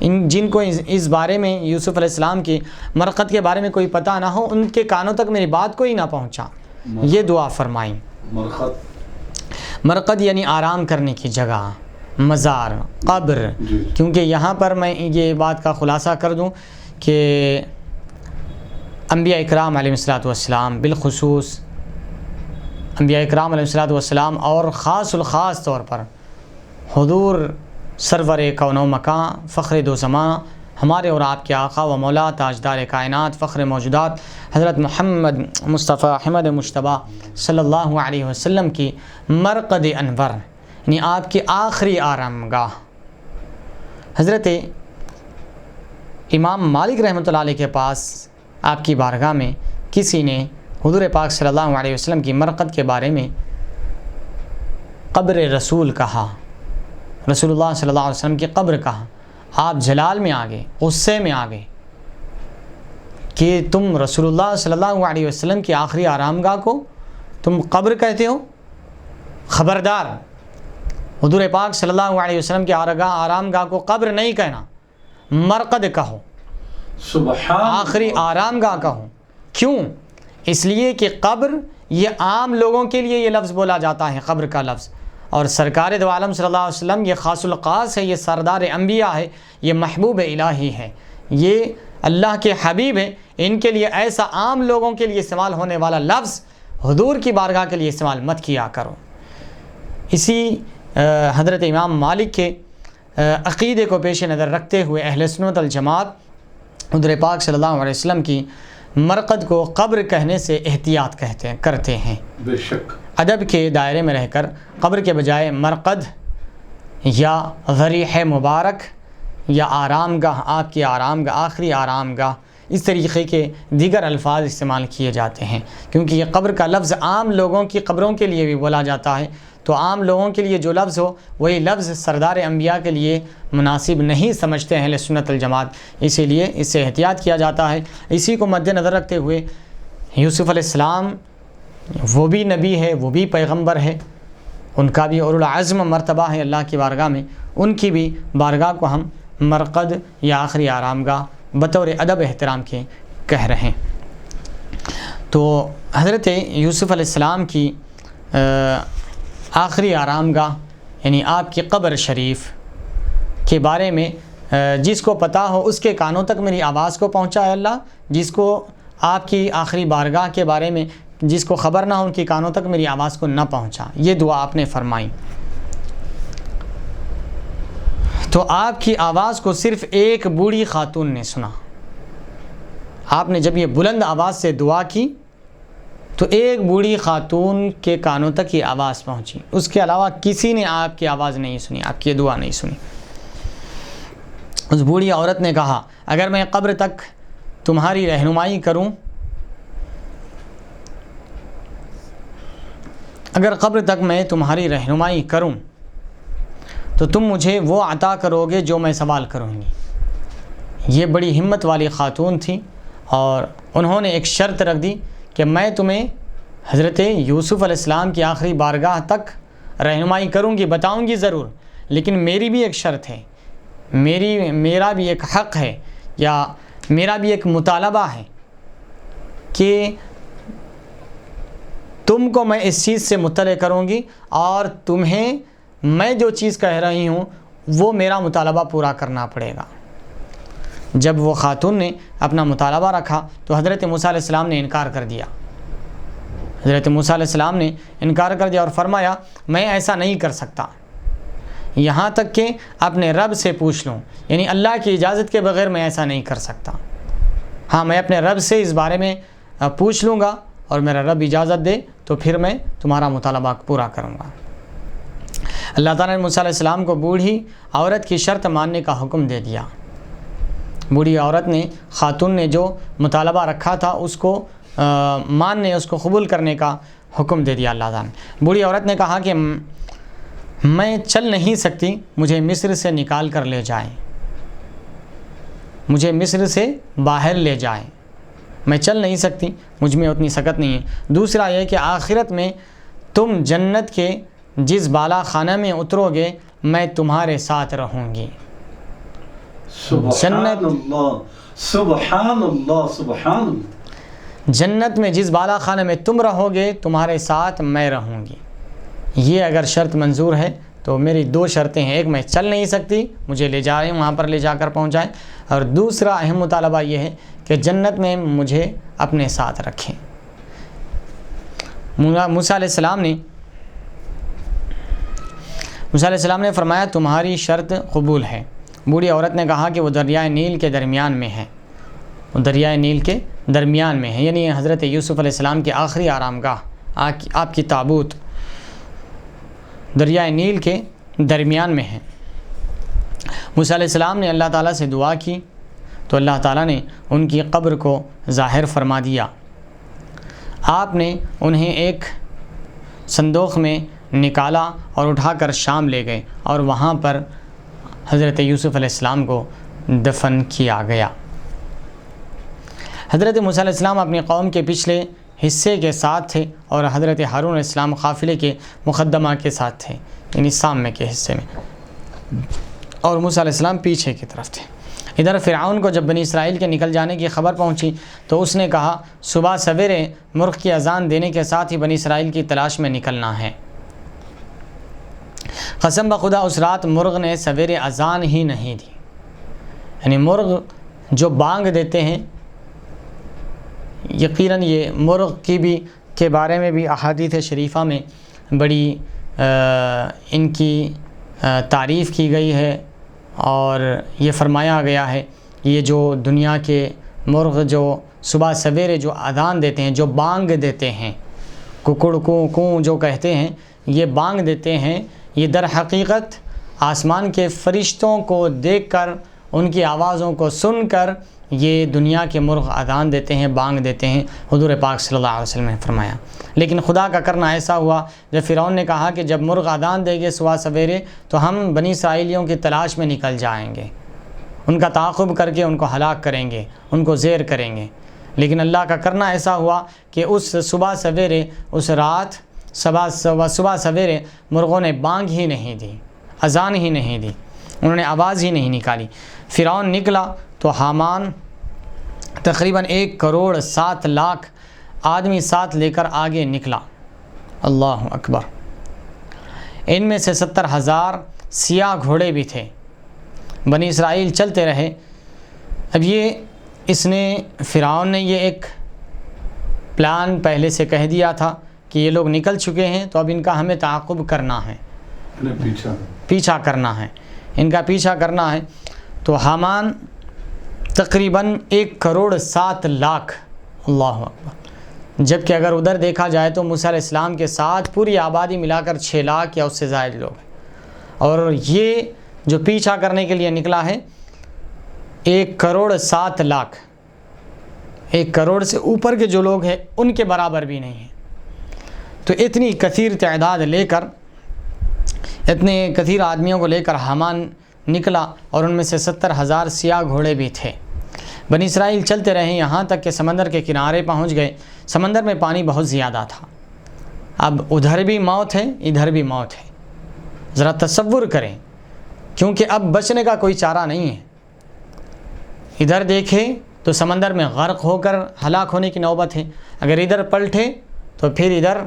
جن کو اس بارے میں یوسف علیہ السلام کی مرقد کے بارے میں کوئی پتہ نہ ہو، ان کے کانوں تک میری بات کوئی نہ پہنچا۔ یہ دعا فرمائیں۔ مرقد یعنی آرام کرنے کی جگہ، مزار، قبر، کیونکہ یہاں پر میں یہ بات کا خلاصہ کر دوں کہ انبیاء اکرام علیہ السلام، بالخصوص انبیاء اکرام علیہ السلام اور خاص الخاص طور پر حضور سرور کون و مکان، فخر دو زماں، ہمارے اور آپ کے آقا و مولا تاجدار کائنات، فخر موجودات حضرت محمد مصطفیٰ احمد مجتبیٰ صلی اللہ علیہ وسلم کی مرقد انور، یعنی آپ کی آخری آرام گاہ، حضرت امام مالک رحمۃ اللہ علیہ کے پاس آپ کی بارگاہ میں کسی نے حضور پاک صلی اللہ علیہ وسلم کی مرقد کے بارے میں قبر رسول کہا، رسول اللہ صلی اللہ علیہ وسلم کی قبر کہا۔ آپ جلال میں آ گئے، غصے میں آ گئے کہ تم رسول اللہ صلی اللہ علیہ وسلم کی آخری آرام گاہ کو تم قبر کہتے ہو؟ خبردار، حضور پاک صلی اللہ علیہ وسلم کی آرام گاہ کو قبر نہیں کہنا، مرقد کہو، آخری آرام گاہ کہو۔ کیوں؟ اس لیے کہ قبر یہ عام لوگوں کے لیے یہ لفظ بولا جاتا ہے، قبر کا لفظ، اور سرکار دو عالم صلی اللہ علیہ وسلم یہ خاص الخاص ہے، یہ سردار انبیاء ہے، یہ محبوب الہی ہے، یہ اللہ کے حبیب ہیں، ان کے لیے ایسا عام لوگوں کے لیے استعمال ہونے والا لفظ حضور کی بارگاہ کے لیے استعمال مت کیا کرو۔ اسی حضرت امام مالک کے عقیدے کو پیش نظر رکھتے ہوئے اہل سنت الجماعت حضور پاک صلی اللہ علیہ وسلم کی مرقد کو قبر کہنے سے احتیاط کرتے ہیں۔ بے شک ادب کے دائرے میں رہ کر قبر کے بجائے مرقد یا ضریح مبارک یا آرام گاہ، آپ کی آرام گاہ، آخری آرام گاہ، اس طریقے کے دیگر الفاظ استعمال کیے جاتے ہیں، کیونکہ یہ قبر کا لفظ عام لوگوں کی قبروں کے لیے بھی بولا جاتا ہے، تو عام لوگوں کے لیے جو لفظ ہو وہی لفظ سردار انبیاء کے لیے مناسب نہیں سمجھتے ہیں اہل سنت الجماعت، اسی لیے اس سے احتیاط کیا جاتا ہے۔ اسی کو مد نظر رکھتے ہوئے یوسف علیہ السلام وہ بھی نبی ہے، وہ بھی پیغمبر ہے، ان کا بھی اولو العزم مرتبہ ہے اللہ کی بارگاہ میں، ان کی بھی بارگاہ کو ہم مرقد یا آخری آرام گاہ بطور ادب احترام کے کہہ رہے ہیں۔ تو حضرت یوسف علیہ السلام کی آخری آرام گاہ یعنی آپ کی قبر شریف کے بارے میں جس کو پتہ ہو اس کے کانوں تک میری آواز کو پہنچا ہے اللہ، جس کو آپ کی آخری بارگاہ کے بارے میں جس کو خبر نہ ہو ان کی کانوں تک میری آواز کو نہ پہنچا، یہ دعا آپ نے فرمائی۔ تو آپ کی آواز کو صرف ایک بوڑھی خاتون نے سنا۔ آپ نے جب یہ بلند آواز سے دعا کی تو ایک بوڑھی خاتون کے کانوں تک یہ آواز پہنچی، اس کے علاوہ کسی نے آپ کی آواز نہیں سنی، آپ کی دعا نہیں سنی۔ اس بوڑھی عورت نے کہا اگر میں قبر تک تمہاری رہنمائی کروں، اگر قبر تک میں تمہاری رہنمائی کروں تو تم مجھے وہ عطا کرو گے جو میں سوال کروں گی۔ یہ بڑی ہمت والی خاتون تھی اور انہوں نے ایک شرط رکھ دی کہ میں تمہیں حضرت یوسف علیہ السلام کی آخری بارگاہ تک رہنمائی کروں گی، بتاؤں گی ضرور، لیکن میری بھی ایک شرط ہے، میرا بھی ایک حق ہے یا میرا بھی ایک مطالبہ ہے کہ تم کو میں اس چیز سے مطلع کروں گی اور تمہیں میں جو چیز کہہ رہی ہوں وہ میرا مطالبہ پورا کرنا پڑے گا۔ جب وہ خاتون نے اپنا مطالبہ رکھا تو حضرت موسیٰ علیہ السلام نے انکار کر دیا۔ حضرت موسیٰ علیہ السلام نے انکار کر دیا اور فرمایا میں ایسا نہیں کر سکتا، یہاں تک کہ اپنے رب سے پوچھ لوں، یعنی اللہ کی اجازت کے بغیر میں ایسا نہیں کر سکتا۔ ہاں میں اپنے رب سے اس بارے میں پوچھ لوں گا اور میرا رب اجازت دے تو پھر میں تمہارا مطالبہ پورا کروں گا۔ اللہ تعالیٰ نے موسیٰ علیہ السلام کو بوڑھی عورت کی شرط ماننے کا حکم دے دیا۔ بوڑھی عورت نے، خاتون نے جو مطالبہ رکھا تھا اس کو ماننے، اس کو قبول کرنے کا حکم دے دیا اللہ تعالیٰ نے۔ بوڑھی عورت نے کہا کہ میں چل نہیں سکتی، مجھے مصر سے نکال کر لے جائیں، مجھے مصر سے باہر لے جائیں، میں چل نہیں سکتی، مجھ میں اتنی سکت نہیں ہے۔ دوسرا یہ کہ آخرت میں تم جنت کے جس بالا خانہ میں اترو گے میں تمہارے ساتھ رہوں گی۔ سبحان اللہ، سبحان اللہ، سبحان اللہ۔ جنت میں جس بالا خانہ میں تم رہو گے تمہارے ساتھ میں رہوں گی۔ یہ اگر شرط منظور ہے تو میری دو شرطیں ہیں، ایک میں چل نہیں سکتی، مجھے لے جائیں، وہاں پر لے جا کر پہنچائیں، اور دوسرا اہم مطالبہ یہ ہے کہ جنت میں مجھے اپنے ساتھ رکھیں۔ موسیٰ علیہ السلام نے فرمایا تمہاری شرط قبول ہے۔ بوڑھی عورت نے کہا کہ وہ دریائے نیل کے درمیان میں ہے، وہ دریائے نیل کے درمیان میں ہے، یعنی حضرت یوسف علیہ السلام کی آخری آرام گاہ، آپ کی تابوت دریائے نیل کے درمیان میں ہے۔ موسیٰ علیہ السلام نے اللہ تعالیٰ سے دعا کی تو اللہ تعالیٰ نے ان کی قبر کو ظاہر فرما دیا۔ آپ نے انہیں ایک صندوق میں نکالا اور اٹھا کر شام لے گئے اور وہاں پر حضرت یوسف علیہ السلام کو دفن کیا گیا۔ حضرت موسیٰ علیہ السلام اپنی قوم کے پچھلے حصے کے ساتھ تھے اور حضرت ہارون علیہ السلام قافلے کے مقدمہ کے ساتھ تھے، یعنی سامنے کے حصے میں، اور موسیٰ علیہ السلام پیچھے کی طرف تھے۔ ادھر فرعون کو جب بنی اسرائیل کے نکل جانے کی خبر پہنچی تو اس نے کہا صبح سویرے مرغ کی اذان دینے کے ساتھ ہی بنی اسرائیل کی تلاش میں نکلنا ہے۔ قسم بخدا اس رات مرغ نے سویرے اذان ہی نہیں دی، یعنی مرغ جو بانگ دیتے ہیں، یقیناً یہ مرغ کے بارے میں بھی احادیث شریفہ میں بڑی ان کی تعریف کی گئی ہے، اور یہ فرمایا گیا ہے یہ جو دنیا کے مرغ جو صبح سویرے جو اذان دیتے ہیں، جو بانگ دیتے ہیں، ککڑ کو کوں جو کہتے ہیں یہ بانگ دیتے ہیں، یہ در حقیقت آسمان کے فرشتوں کو دیکھ کر، ان کی آوازوں کو سن کر یہ دنیا کے مرغ اذان دیتے ہیں، بانگ دیتے ہیں، حضور پاک صلی اللہ علیہ وسلم نے فرمایا۔ لیکن خدا کا کرنا ایسا ہوا، جب فرعون نے کہا کہ جب مرغ اذان دے گے صبح سویرے تو ہم بنی اسرائیلیوں کی تلاش میں نکل جائیں گے، ان کا تعاقب کر کے ان کو ہلاک کریں گے، ان کو زیر کریں گے۔ لیکن اللہ کا کرنا ایسا ہوا کہ اس صبح سویرے، اس رات صبح سویرے مرغوں نے بانگ ہی نہیں دی، اذان ہی نہیں دی، انہوں نے آواز ہی نہیں نکالی۔ فرعون نکلا تو حامان تقریباً 1,07,00,000 آدمی ساتھ لے کر آگے نکلا۔ اللہ اکبر۔ ان میں سے 70,000 سیاہ گھوڑے بھی تھے۔ بنی اسرائیل چلتے رہے۔ اب فرعون نے یہ ایک پلان پہلے سے کہہ دیا تھا کہ یہ لوگ نکل چکے ہیں، تو اب ان کا ہمیں تعاقب کرنا ہے، پیچھا کرنا ہے، ان کا پیچھا کرنا ہے۔ تو حامان تقریباً 1,07,00,000، اللہ اکبر، جبکہ اگر ادھر دیکھا جائے تو موسیٰ علیہ السلام کے ساتھ پوری آبادی ملا کر 6 لاکھ یا اس سے زائد لوگ ہیں، اور یہ جو پیچھا کرنے کے لیے نکلا ہے 1,07,00,000، 1 کروڑ سے اوپر کے جو لوگ ہیں ان کے برابر بھی نہیں ہیں۔ تو اتنی کثیر تعداد لے کر، اتنے کثیر آدمیوں کو لے کر حامان نکلا، اور ان میں سے 70,000 سیاہ گھوڑے بھی تھے۔ بنی اسرائیل چلتے رہے یہاں تک کہ سمندر کے کنارے پہنچ گئے۔ سمندر میں پانی بہت زیادہ تھا، اب ادھر بھی موت ہے، ادھر بھی موت ہے۔ ذرا تصور کریں، کیونکہ اب بچنے کا کوئی چارہ نہیں ہے۔ ادھر دیکھیں تو سمندر میں غرق ہو کر ہلاک ہونے کی نوبت ہے، اگر ادھر پلٹے تو پھر ادھر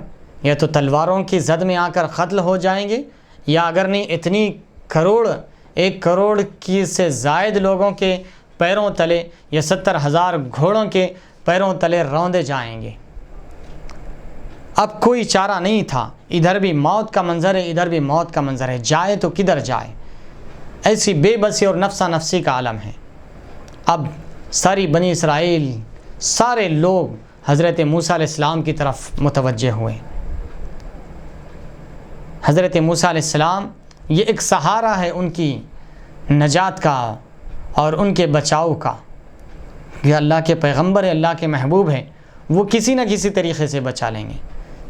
یا تو تلواروں کی زد میں آ کر قتل ہو جائیں گے، یا اگر نہیں اتنی کروڑ، 1 کروڑ کی سے زائد لوگوں کے پیروں تلے یا 70,000 گھوڑوں کے پیروں تلے روندے جائیں گے۔ اب کوئی چارہ نہیں تھا، ادھر بھی موت کا منظر ہے، ادھر بھی موت کا منظر ہے، جائے تو کدھر جائے؟ ایسی بے بسی اور نفسا نفسی کا عالم ہے۔ اب ساری بنی اسرائیل، سارے لوگ حضرت موسیٰ علیہ السلام کی طرف متوجہ ہوئے۔ حضرت موسیٰ علیہ السلام یہ ایک سہارا ہے ان کی نجات کا اور ان کے بچاؤ کا، یہ اللہ کے پیغمبر ہے، اللہ کے محبوب ہیں، وہ کسی نہ کسی طریقے سے بچا لیں گے،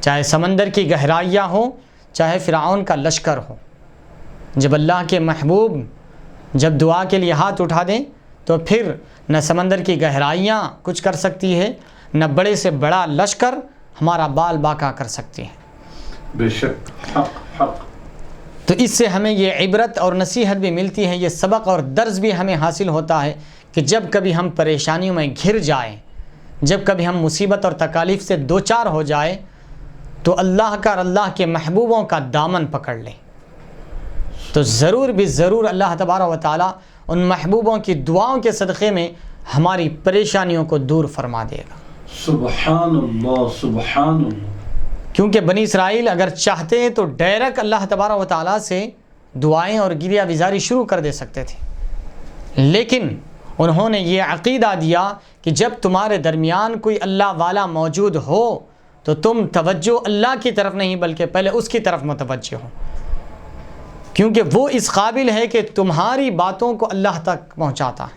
چاہے سمندر کی گہرائیاں ہوں، چاہے فرعون کا لشکر ہو۔ جب اللہ کے محبوب جب دعا کے لیے ہاتھ اٹھا دیں تو پھر نہ سمندر کی گہرائیاں کچھ کر سکتی ہے، نہ بڑے سے بڑا لشکر ہمارا بال باقا کر سکتی ہے۔ بے شک، حق۔ تو اس سے ہمیں یہ عبرت اور نصیحت بھی ملتی ہے، یہ سبق اور درس بھی ہمیں حاصل ہوتا ہے کہ جب کبھی ہم پریشانیوں میں گھر جائیں، جب کبھی ہم مصیبت اور تکالیف سے دوچار ہو جائیں، تو اللہ کا اور اللہ کے محبوبوں کا دامن پکڑ لیں، تو ضرور بھی ضرور اللہ تبارک و تعالیٰ ان محبوبوں کی دعاؤں کے صدقے میں ہماری پریشانیوں کو دور فرما دے گا۔ سبحان اللہ، سبحان اللہ۔ کیونکہ بنی اسرائیل اگر چاہتے ہیں تو ڈائریکٹ اللہ تبارک و تعالیٰ سے دعائیں اور گریہ وزاری شروع کر دے سکتے تھے، لیکن انہوں نے یہ عقیدہ دیا کہ جب تمہارے درمیان کوئی اللہ والا موجود ہو تو تم توجہ اللہ کی طرف نہیں بلکہ پہلے اس کی طرف متوجہ ہو، کیونکہ وہ اس قابل ہے کہ تمہاری باتوں کو اللہ تک پہنچاتا ہے۔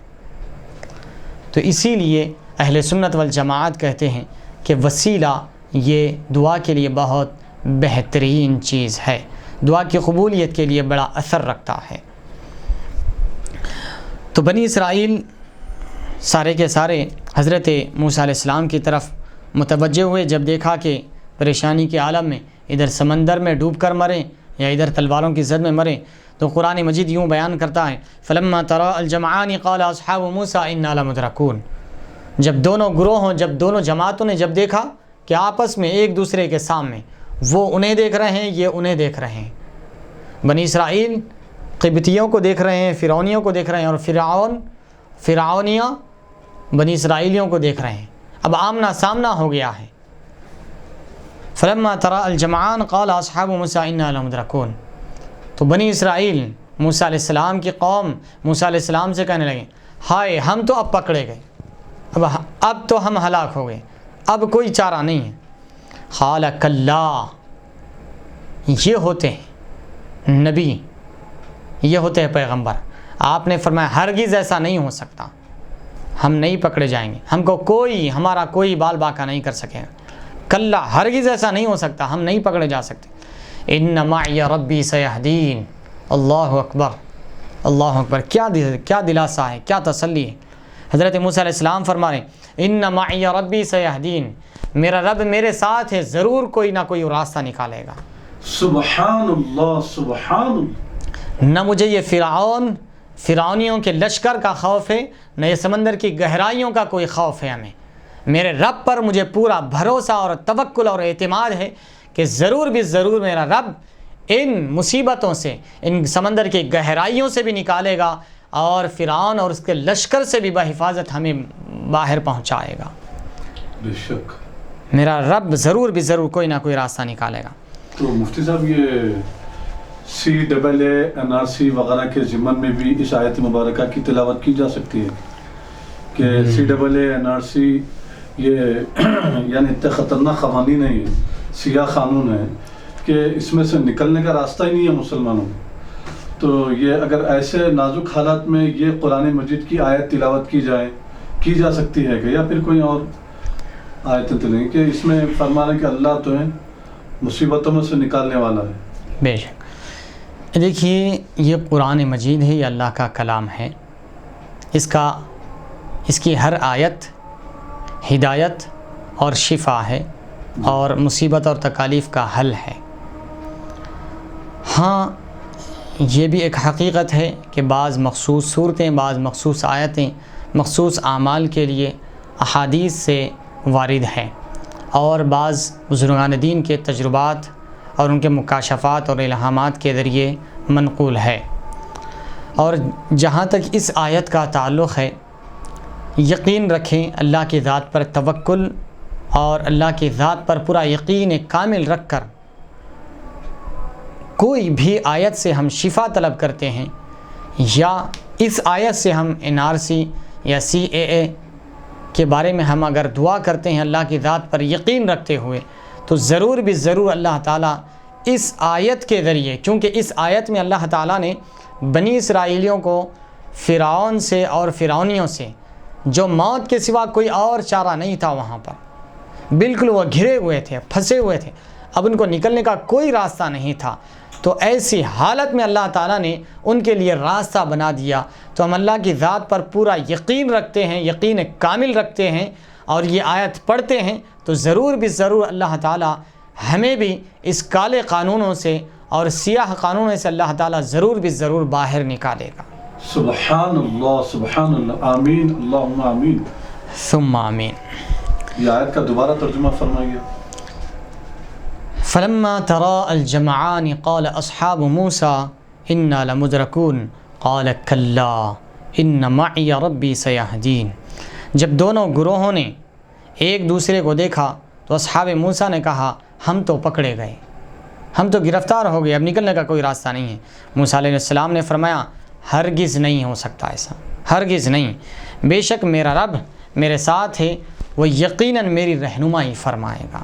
تو اسی لیے اہل سنت والجماعت کہتے ہیں کہ وسیلہ یہ دعا کے لیے بہت بہترین چیز ہے، دعا کی قبولیت کے لیے بڑا اثر رکھتا ہے۔ تو بنی اسرائیل سارے کے سارے حضرت موسیٰ علیہ السلام کی طرف متوجہ ہوئے، جب دیکھا کہ پریشانی کے عالم میں ادھر سمندر میں ڈوب کر مریں یا ادھر تلواروں کی زد میں مریں، تو قرآن مجید یوں بیان کرتا ہے فَلَمَّا تَرَى الْجَمْعَانِ قَالَ أَصْحَابُ مُوسَىٰ إِنَّا لَمُدْرَكُونَ۔ جب دونوں گروہوں، جب دونوں جماعتوں نے جب دیکھا کہ آپس میں ایک دوسرے کے سامنے وہ انہیں دیکھ رہے ہیں، یہ انہیں دیکھ رہے ہیں، بنی اسرائیل قبطیوں کو دیکھ رہے ہیں، فرعونیوں کو دیکھ رہے ہیں، اور فرعونیہ بنی اسرائیلیوں کو دیکھ رہے ہیں، اب آمنا سامنا ہو گیا ہے۔ فَلَمَّا تَرَى الْجَمْعَانِ قَالَ أَصْحَابُ مُوسَىٰ إِنَّا لَمُدْرَكُونَ۔ تو بنی اسرائیل موسیٰ علیہ السلام کی قوم موسیٰ علیہ السلام سے کہنے لگے ہائے ہم تو اب پکڑے گئے، اب تو ہم ہلاک ہو گئے، اب کوئی چارہ نہیں ہے۔ قال کلا، یہ ہوتے ہیں نبی، یہ ہوتے ہیں پیغمبر. آپ نے فرمایا ہرگز ایسا نہیں ہو سکتا، ہم نہیں پکڑے جائیں گے، ہم کو کوئی، ہمارا کوئی بال باقا نہیں کر سکے گا. کلا، ہرگز ایسا نہیں ہو سکتا، ہم نہیں پکڑے جا سکتے. ان معی ربی سیہدین. اللہ اکبر، اللہ اکبر. کیا دلاسا ہے، کیا تسلی ہے. حضرت موسیٰ علیہ السلام فرما رہے ہیں ان معی ربی سیہدین، میرا رب میرے ساتھ ہے، ضرور کوئی نہ کوئی راستہ نکالے گا. سبحان اللہ سبحان اللہ. نہ مجھے یہ فرعونیوں کے لشکر کا خوف ہے، نہ یہ سمندر کی گہرائیوں کا کوئی خوف ہے ہمیں. میرے رب پر مجھے پورا بھروسہ اور توکل اور اعتماد ہے کہ ضرور بھی ضرور میرا رب ان مصیبتوں سے، ان سمندر کی گہرائیوں سے بھی نکالے گا، اور فرعون اور اس کے لشکر سے بھی بحفاظت ہمیں باہر پہنچائے گا. بے شک میرا رب ضرور بھی ضرور کوئی نہ کوئی راستہ نکالے گا. تو مفتی صاحب یہ CAA NRC وغیرہ کے ضمن میں بھی اس آیت مبارکہ کی تلاوت کی جا سکتی ہے کہ CAA NRC یہ یعنی اتنے خطرناق قوانین ہیں، سیاہ قانون ہے کہ اس میں سے نکلنے کا راستہ ہی نہیں ہے مسلمانوں. تو یہ اگر ایسے نازک حالات میں یہ قرآن مجید کی آیت تلاوت کی جا سکتی ہے کہ یا پھر کوئی اور آیتیں تلیں کہ اس میں فرمانا کہ اللہ تو ہے مصیبتوں میں سے نکالنے والا ہے. بے شک. دیکھیے یہ قرآن مجید ہے، یہ اللہ کا کلام ہے. اس کی ہر آیت ہدایت اور شفا ہے اور مصیبت اور تکالیف کا حل ہے. ہاں یہ بھی ایک حقیقت ہے کہ بعض مخصوص صورتیں، بعض مخصوص آیتیں مخصوص اعمال کے لیے احادیث سے وارد ہیں، اور بعض بزرگان دین کے تجربات اور ان کے مکاشفات اور الہامات کے ذریعے منقول ہے. اور جہاں تک اس آیت کا تعلق ہے، یقین رکھیں، اللہ کی ذات پر توکل اور اللہ کی ذات پر پورا یقین کامل رکھ کر کوئی بھی آیت سے ہم شفا طلب کرتے ہیں، یا اس آیت سے ہم NRC یا CAA کے بارے میں ہم اگر دعا کرتے ہیں اللہ کی ذات پر یقین رکھتے ہوئے، تو ضرور بھی ضرور اللہ تعالیٰ اس آیت کے ذریعے، کیونکہ اس آیت میں اللہ تعالیٰ نے بنی اسرائیلیوں کو فرعون سے اور فرعونیوں سے، جو موت کے سوا کوئی اور چارہ نہیں تھا وہاں پر، بالکل وہ گھرے ہوئے تھے، پھنسے ہوئے تھے، اب ان کو نکلنے کا کوئی راستہ نہیں تھا. تو ایسی حالت میں اللہ تعالیٰ نے ان کے لیے راستہ بنا دیا. تو ہم اللہ کی ذات پر پورا یقین رکھتے ہیں، یقین کامل رکھتے ہیں، اور یہ آیت پڑھتے ہیں، تو ضرور بھی ضرور اللہ تعالیٰ ہمیں بھی اس کالے قانونوں سے اور سیاہ قانونوں سے اللہ تعالیٰ ضرور بھی ضرور باہر نکالے گا. سبحان اللہ سبحان اللہ. آمین اللہم آمین ثم آمین. یہ آیت کا دوبارہ ترجمہ فرمائیے. فلما ترى الجمعان قال اصحاب موسى انا لمدركون قال كلا ان معي ربي سيهدين. جب دونوں گروہوں نے ایک دوسرے کو دیکھا تو اصحاب موسیٰ نے کہا ہم تو پکڑے گئے، ہم تو گرفتار ہو گئے، اب نکلنے کا کوئی راستہ نہیں ہے. موسیٰ علیہ السلام نے فرمایا ہرگز نہیں ہو سکتا ایسا، ہرگز نہیں. بے شک میرا رب میرے ساتھ ہے، وہ یقیناً میری رہنمائی فرمائے گا،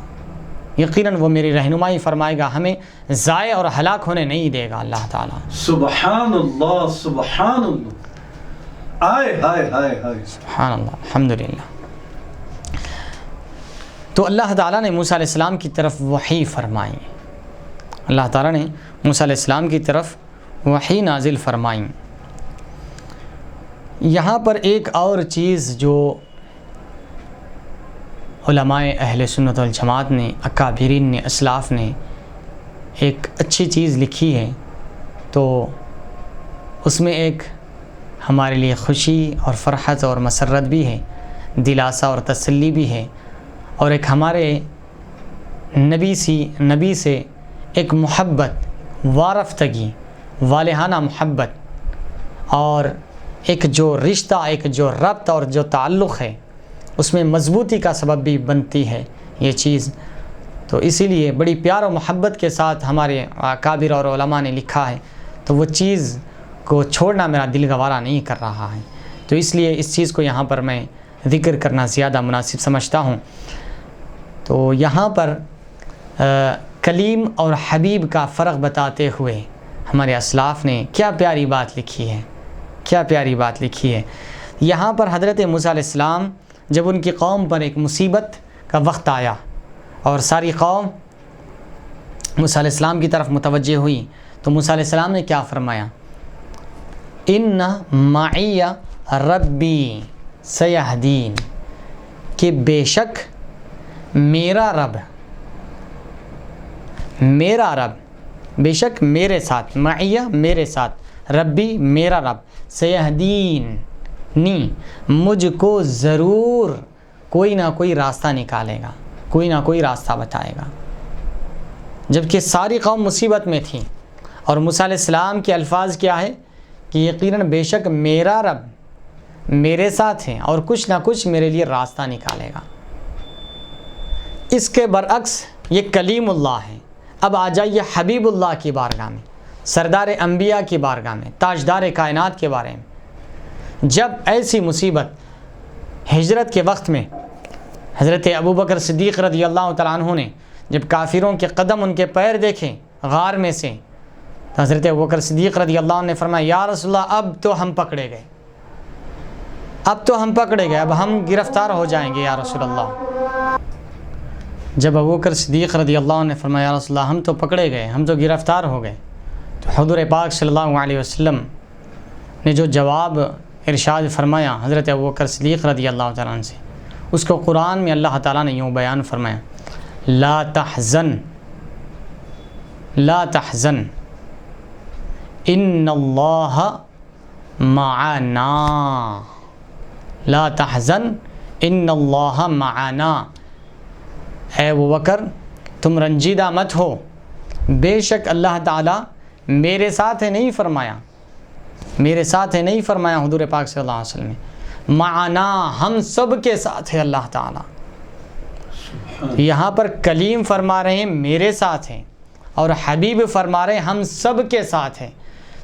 یقیناً وہ میری رہنمائی فرمائے گا، ہمیں ضائع اور ہلاک ہونے نہیں دے گا اللہ تعالیٰ. سبحان اللہ سبحان اللہ. آئے ہائے ہائے ہائے سبحان اللہ الحمدللہ. تو اللہ تعالیٰ نے موسیٰ علیہ السلام کی طرف وحی فرمائی، اللہ تعالیٰ نے موسیٰ علیہ السلام کی طرف وحی نازل فرمائی. یہاں پر ایک اور چیز جو علماء اہل سنت والجماعت نے، اکابرین نے، اسلاف نے ایک اچھی چیز لکھی ہے، تو اس میں ایک ہمارے لیے خوشی اور فرحت اور مسرت بھی ہے، دلاسا اور تسلی بھی ہے، اور ایک ہمارے نبی سے ایک محبت، وارفتگی، والہانہ محبت، اور ایک جو رشتہ، ایک جو ربط اور جو تعلق ہے، اس میں مضبوطی کا سبب بھی بنتی ہے یہ چیز. تو اسی لیے بڑی پیار و محبت کے ساتھ ہمارے اکابر اور علماء نے لکھا ہے، تو وہ چیز کو چھوڑنا میرا دل گوارا نہیں کر رہا ہے. تو اس لیے اس چیز کو یہاں پر میں ذکر کرنا زیادہ مناسب سمجھتا ہوں. تو یہاں پر کلیم اور حبیب کا فرق بتاتے ہوئے ہمارے اسلاف نے کیا پیاری بات لکھی ہے، کیا پیاری بات لکھی ہے۔ یہاں پر حضرت موسیٰ علیہ السلام جب ان کی قوم پر ایک مصیبت کا وقت آیا اور ساری قوم موسیٰ علیہ السلام کی طرف متوجہ ہوئی تو موسیٰ علیہ السلام نے کیا فرمایا؟ ان معی ربی سیہدین، کہ بے شک میرا رب بے شک میرے ساتھ، معیہ میرے ساتھ، ربی میرا رب، سیہدین نی مجھ کو ضرور کوئی نہ کوئی راستہ نکالے گا، کوئی نہ کوئی راستہ بتائے گا۔ جبکہ ساری قوم مصیبت میں تھی اور موسیٰ علیہ السلام کے الفاظ کیا ہے کہ یقیناً بے شک میرا رب میرے ساتھ ہے اور کچھ نہ کچھ میرے لیے راستہ نکالے گا۔ اس کے برعکس یہ کلیم اللہ ہے۔ اب آ جائیے حبیب اللہ کی بارگاہ میں، سردار انبیاء کی بارگاہ میں، تاجدار کائنات کے بارے میں۔ جب ایسی مصیبت ہجرت کے وقت میں حضرت ابوبکر صدیق رضی اللہ تعالیٰ عنہ نے جب کافروں کے قدم ان کے پیر دیکھے غار میں سے، تو حضرت ابوبکر صدیق رضی اللہ عنہ نے فرمایا یا رسول اللہ اب تو ہم پکڑے گئے، اب ہم گرفتار ہو جائیں گے یا رسول اللہ۔ جب ابوبکر صدیق رضی اللہ عنہ نے فرمایا یا رسول اللہ ہم تو پکڑے گئے، ہم تو گرفتار ہو گئے، تو حضور پاک صلی اللہ علیہ وسلم نے جو جواب ارشاد فرمایا حضرت ابوبکر صدیق رضی اللہ تعالیٰ عنہ سے، اس کو قرآن میں اللہ تعالیٰ نے یوں بیان فرمایا، لا تحزن ان اللہ معنا، لا تحزن ان اللہ معنا، اے ابوبکر تم رنجیدہ مت ہو، بے شک اللہ تعالیٰ میرے ساتھ ہے، نہیں فرمایا میرے ساتھ ہے، نہیں فرمایا حضور پاک صلی اللہ علیہ وسلم نے، معنا ہم سب کے ساتھ ہے اللہ تعالیٰ۔ یہاں پر کلیم فرما رہے ہیں میرے ساتھ ہیں اور حبیب فرما رہے ہیں ہم سب کے ساتھ ہیں۔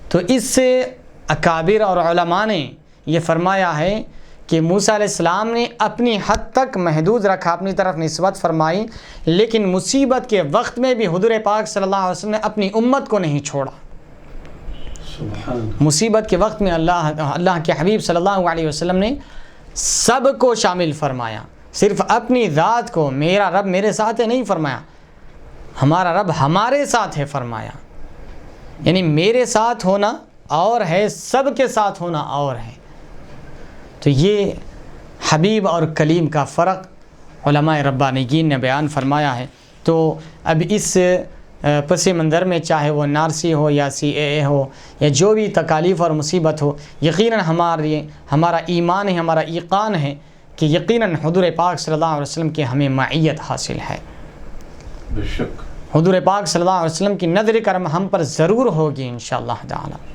تو اس سے اکابر اور علماء نے یہ فرمایا ہے کہ موسیٰ علیہ السلام نے اپنی حد تک محدود رکھا، اپنی طرف نسبت فرمائی، لیکن مصیبت کے وقت میں بھی حضور پاک صلی اللہ علیہ وسلم نے اپنی امت کو نہیں چھوڑا۔ مصیبت کے وقت میں اللہ کے حبیب صلی اللہ علیہ وسلم نے سب کو شامل فرمایا، صرف اپنی ذات کو میرا رب میرے ساتھ ہے نہیں فرمایا، ہمارا رب ہمارے ساتھ ہے فرمایا۔ یعنی میرے ساتھ ہونا اور ہے، سب کے ساتھ ہونا اور ہے۔ تو یہ حبیب اور کلیم کا فرق علماء ربانیین نے بیان فرمایا ہے۔ تو اب اس پس منظر میں چاہے وہ NRC ہو یا CAA ہو یا جو بھی تکالیف اور مصیبت ہو، یقیناً ہمارا ایمان ہے، ہمارا ایقان ہے کہ یقیناً حضور پاک صلی اللہ علیہ وسلم کی ہمیں معیت حاصل ہے۔ بے شک حضور پاک صلی اللہ علیہ وسلم کی نظر کرم ہم پر ضرور ہوگی انشاءاللہ تعالی۔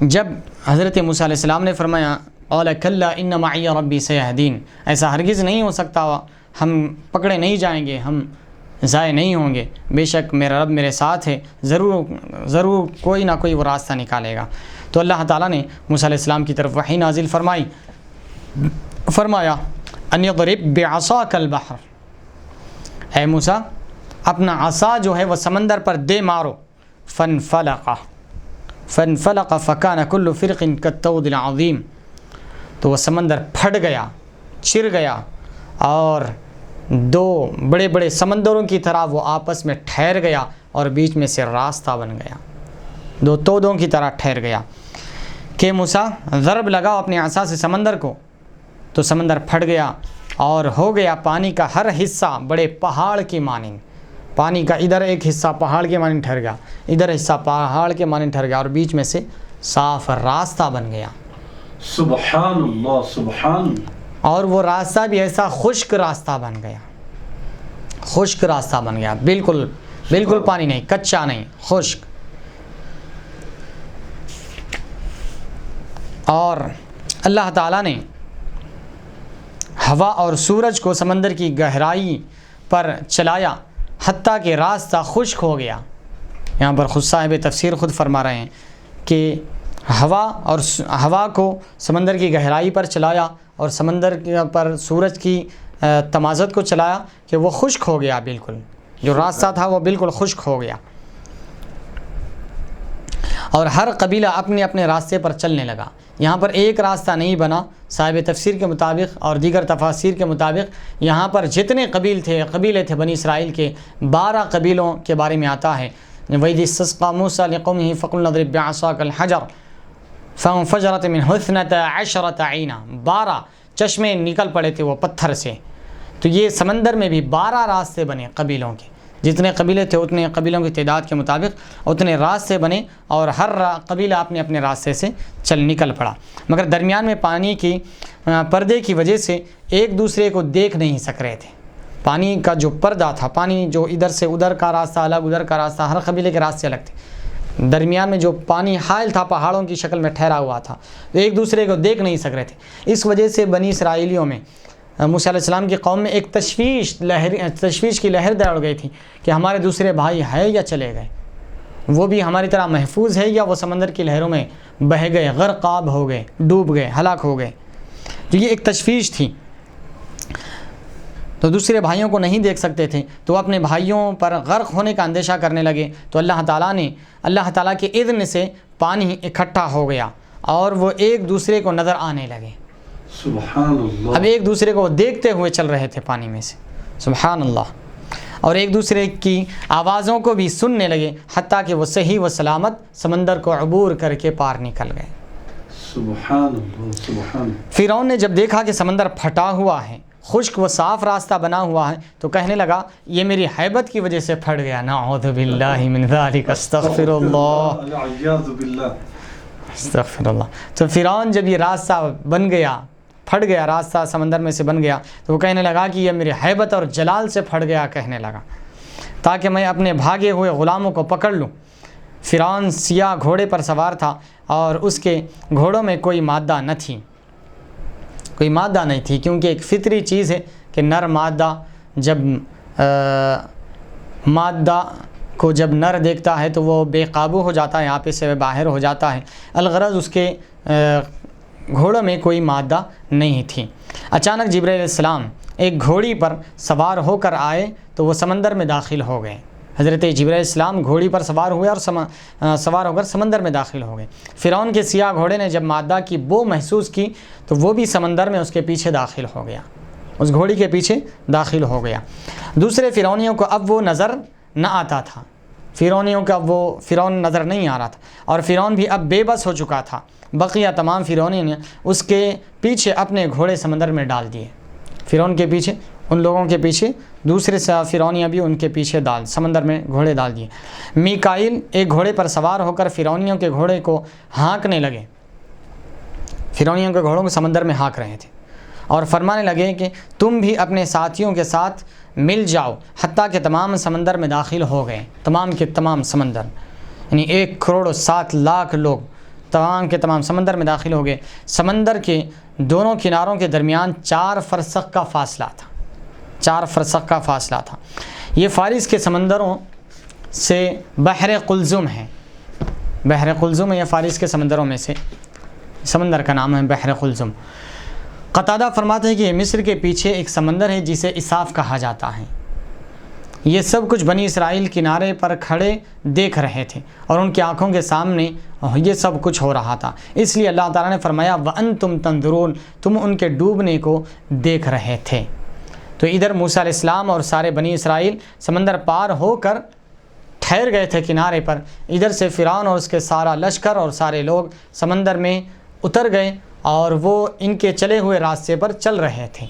جب حضرت موسیٰ علیہ السلام نے فرمایا قال کلا ان معی ربی سیہدین، ایسا ہرگز نہیں ہو سکتا، ہم پکڑے نہیں جائیں گے، ہم ضائع نہیں ہوں گے، بے شک میرا رب میرے ساتھ ہے، ضرور کوئی نہ کوئی وہ راستہ نکالے گا۔ تو اللہ تعالیٰ نے موسیٰ علیہ السلام کی طرف وحی نازل فرمایا ان یضرب بعصاک البحر، اے موسیٰ اپنا عصا جو ہے وہ سمندر پر دے مارو، فانفلق فکان کل فرق کالطود العظیم، تو وہ سمندر پھٹ گیا، چر گیا اور دو بڑے بڑے سمندروں کی طرح وہ آپس میں ٹھہر گیا اور بیچ میں سے راستہ بن گیا، دو تودوں کی طرح ٹھہر گیا۔ کہ موسیٰ ضرب لگاؤ اپنے عصا سے سمندر کو، تو سمندر پھٹ گیا اور ہو گیا پانی کا ہر حصہ بڑے پہاڑ کی مانند، پانی کا ادھر ایک حصہ پہاڑ کے مانند ٹھہر گیا، ادھر حصہ پہاڑ کے مانند ٹھہر گیا اور بیچ میں سے صاف راستہ بن گیا۔ سبحان اللہ سبحان اللہ۔ اور وہ راستہ بھی ایسا خشک راستہ بن گیا، خشک راستہ بن گیا، بالکل پانی نہیں، کچا نہیں، خشک۔ اور اللہ تعالیٰ نے ہوا اور سورج کو سمندر کی گہرائی پر چلایا حتیٰ کہ راستہ خشک ہو گیا۔ یہاں پر خود صاحب تفسیر خود فرما رہے ہیں کہ ہوا کو سمندر کی گہرائی پر چلایا، اور سمندر پر سورج کی تمازت کو چلایا کہ وہ خشک ہو گیا، بالکل جو راستہ تھا وہ بالکل خشک ہو گیا، اور ہر قبیلہ اپنے اپنے راستے پر چلنے لگا۔ یہاں پر ایک راستہ نہیں بنا، صاحب تفسیر کے مطابق اور دیگر تفاسیر کے مطابق یہاں پر جتنے قبیلے تھے بنی اسرائیل کے 12 قبیلوں کے بارے میں آتا ہے۔ وَإِذِ اسْتَسْقَىٰ مُوسَىٰ لِقَوْمِهِ فَقُلْنَا اضْرِب بِّعَصَاكَ الْحَجَرَ فَانفَجَرَتْ مِنْهُ 12 عَيْنًا، 12 چشمے نکل پڑے تھے وہ پتھر سے۔ تو یہ سمندر میں بھی 12 راستے بنے قبیلوں کے، جتنے قبیلے تھے اتنے قبیلوں کی تعداد کے مطابق اتنے راستے بنے، اور ہر قبیلہ اپنے اپنے راستے سے نکل پڑا، مگر درمیان میں پانی کی پردے کی وجہ سے ایک دوسرے کو دیکھ نہیں سک رہے تھے۔ پانی کا جو پردہ تھا، پانی جو ادھر سے ادھر کا راستہ الگ، ادھر کا راستہ، ہر قبیلے کے راستے الگ تھے، درمیان میں جو پانی حائل تھا پہاڑوں کی شکل میں ٹھہرا ہوا تھا، ایک دوسرے کو دیکھ نہیں سک رہے تھے۔ اس وجہ سے بنی اسرائیلیوں میں، موسیٰ علیہ السلام کی قوم میں ایک تشویش کی لہر دوڑ گئی تھی کہ ہمارے دوسرے بھائی ہے یا چلے گئے، وہ بھی ہماری طرح محفوظ ہے یا وہ سمندر کی لہروں میں بہہ گئے، غرقاب ہو گئے، ڈوب گئے، ہلاک ہو گئے۔ تو یہ ایک تشویش تھی، تو دوسرے بھائیوں کو نہیں دیکھ سکتے تھے، تو اپنے بھائیوں پر غرق ہونے کا اندیشہ کرنے لگے۔ تو اللہ تعالیٰ کے اذن سے پانی اکٹھا ہو گیا اور وہ ایک دوسرے کو نظر آنے لگے۔ سبحان اللہ، اب ایک دوسرے کو دیکھتے ہوئے چل رہے تھے پانی میں سے، سبحان اللہ، اور ایک دوسرے کی آوازوں کو بھی سننے لگے، حتیٰ کہ وہ صحیح و سلامت سمندر کو عبور کر کے پار نکل گئے۔ سبحان اللہ، سبحان اللہ۔ فرعون نے جب دیکھا کہ سمندر پھٹا ہوا ہے، خشک و صاف راستہ بنا ہوا ہے، تو کہنے لگا یہ میری ہیبت کی وجہ سے پھٹ گیا، نعوذ باللہ من ذالک، استغفر اللہ، اعوذ باللہ، استغفر اللہ۔ تو فرعون جب یہ راستہ بن گیا، پھٹ گیا، راستہ سمندر میں سے بن گیا، تو وہ کہنے لگا کہ یہ میری ہیبت اور جلال سے پھٹ گیا، کہنے لگا تاکہ میں اپنے بھاگے ہوئے غلاموں کو پکڑ لوں۔ فرعون سیاہ گھوڑے پر سوار تھا اور اس کے گھوڑوں میں کوئی مادہ نہ تھی، کوئی مادہ نہیں تھی، کیونکہ ایک فطری چیز ہے کہ نر مادہ جب مادہ کو جب نر دیکھتا ہے تو وہ بے قابو ہو جاتا ہے، آپے سے باہر ہو جاتا ہے۔ الغرض اس کے گھوڑوں میں کوئی مادہ نہیں تھی۔ اچانک جبرائیل علیہ السلام ایک گھوڑی پر سوار ہو کر آئے تو وہ سمندر میں داخل ہو گئے۔ حضرت جبرائیل علیہ السلام گھوڑی پر سوار ہوئے اور سوار ہو کر سمندر میں داخل ہو گئے۔ فرعون کے سیاہ گھوڑے نے جب مادہ کی بو محسوس کی تو وہ بھی سمندر میں اس کے پیچھے داخل ہو گیا، اس گھوڑی کے پیچھے داخل ہو گیا۔ دوسرے فرعونیوں کو اب وہ نظر نہ آتا تھا، فرعونیوں کا وہ فرعون نظر نہیں آ رہا تھا، اور فرعون بھی اب بے بس ہو چکا تھا۔ بقیہ تمام فرعونیوں نے اس کے پیچھے اپنے گھوڑے سمندر میں ڈال دیے، فرعون کے پیچھے، ان لوگوں کے پیچھے دوسرے فرعونیاں بھی ان کے پیچھے سمندر میں گھوڑے ڈال دیے۔ میکائیل ایک گھوڑے پر سوار ہو کر فرعونیوں کے گھوڑے کو ہانکنے لگے، فرعونیوں کے گھوڑوں کو سمندر میں ہانک رہے تھے، اور فرمانے لگے کہ تم بھی اپنے ساتھیوں کے ساتھ مل جاؤ، حتیٰ کہ تمام سمندر میں داخل ہو گئے، تمام کے تمام سمندر، یعنی 1,07,00,000 لوگ تمام کے تمام سمندر میں داخل ہو گئے۔ سمندر کے دونوں کناروں کے درمیان 4 فرسخ کا فاصلہ تھا، 4 فرسخ کا فاصلہ تھا۔ یہ فارس کے سمندروں سے بحر قلزم ہے، بحر قلزم ہے یہ فارس کے سمندروں میں سے، سمندر کا نام ہے بحر قلزم۔ قتادہ فرماتے ہیں کہ یہ مصر کے پیچھے ایک سمندر ہے جسے اساف کہا جاتا ہے۔ یہ سب کچھ بنی اسرائیل کنارے پر کھڑے دیکھ رہے تھے، اور ان کی آنکھوں کے سامنے یہ سب کچھ ہو رہا تھا، اس لیے اللہ تعالیٰ نے فرمایا وَأَنْتُمْ تَنْظُرُونَ، تم ان کے ڈوبنے کو دیکھ رہے تھے۔ تو ادھر موسیٰ علیہ السلام اور سارے بنی اسرائیل سمندر پار ہو کر ٹھہر گئے تھے کنارے پر، ادھر سے فرعون اور اس کے سارا لشکر اور سارے لوگ سمندر میں اتر گئے، اور وہ ان کے چلے ہوئے راستے پر چل رہے تھے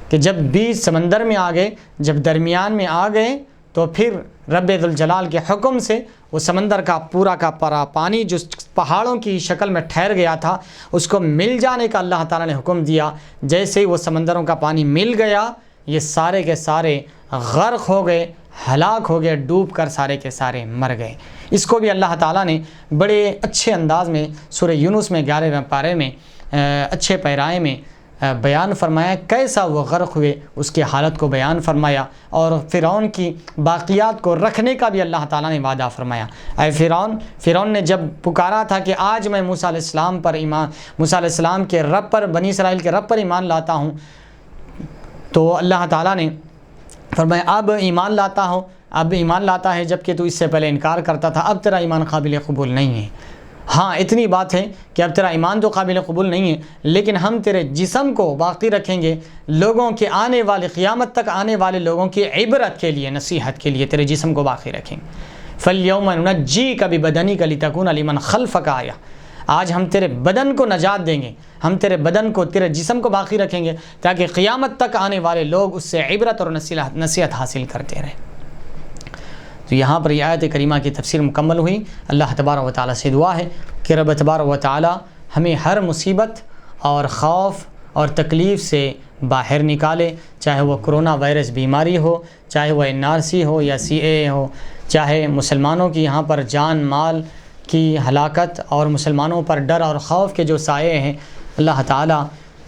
کہ جب بیچ سمندر میں آ گئے، جب درمیان میں آ گئے، تو پھر رب ذوالجلال کے حکم سے وہ سمندر کا پورا پانی جو پہاڑوں کی شکل میں ٹھہر گیا تھا اس کو مل جانے کا اللہ تعالیٰ نے حکم دیا۔ جیسے ہی وہ سمندروں کا پانی مل گیا، یہ سارے کے سارے غرق ہو گئے، ہلاک ہو گئے، ڈوب کر سارے کے سارے مر گئے۔ اس کو بھی اللہ تعالیٰ نے بڑے اچھے انداز میں سورہ یونس میں 11ویں پارے میں اچھے پیرائے میں بیان فرمایا، کیسا وہ غرق ہوئے اس کی حالت کو بیان فرمایا، اور فرعون کی باقیات کو رکھنے کا بھی اللہ تعالیٰ نے وعدہ فرمایا۔ اے فرعون نے جب پکارا تھا کہ آج میں موسیٰ علیہ السلام کے رب پر، بنی اسرائیل کے رب پر ایمان لاتا ہوں، تو اللہ تعالیٰ نے فرمایا اب ایمان لاتا ہے جبکہ تو اس سے پہلے انکار کرتا تھا، اب تیرا ایمان قابل قبول نہیں ہے۔ ہاں اتنی بات ہے کہ اب تیرا ایمان تو قابل قبول نہیں ہے، لیکن ہم تیرے جسم کو باقی رکھیں گے، لوگوں کے آنے والے، قیامت تک آنے والے لوگوں کی عبرت کے لیے، نصیحت کے لیے تیرے جسم کو باقی رکھیں گے۔ فَالْيَوْمَ نُنَجِّيكَ بِبَدَنِكَ لِتَكُونَ لِمَنْ خَلْفَكَ آیَةً، آج ہم تیرے بدن کو نجات دیں گے، ہم تیرے بدن کو، تیرے جسم کو باقی رکھیں گے تاکہ قیامت تک آنے والے لوگ اس سے عبرت اور نصیحت حاصل کرتے رہیں۔ تو یہاں پر یہ آیت کریمہ کی تفسیر مکمل ہوئی۔ اللہ تبارک و تعالیٰ سے دعا ہے کہ رب تبارک و تعالیٰ ہمیں ہر مصیبت اور خوف اور تکلیف سے باہر نکالے، چاہے وہ کرونا وائرس بیماری ہو، چاہے وہ NRC ہو یا CAA ہو، چاہے مسلمانوں کی یہاں پر جان مال کی ہلاکت اور مسلمانوں پر ڈر اور خوف کے جو سائے ہیں۔ اللہ تعالیٰ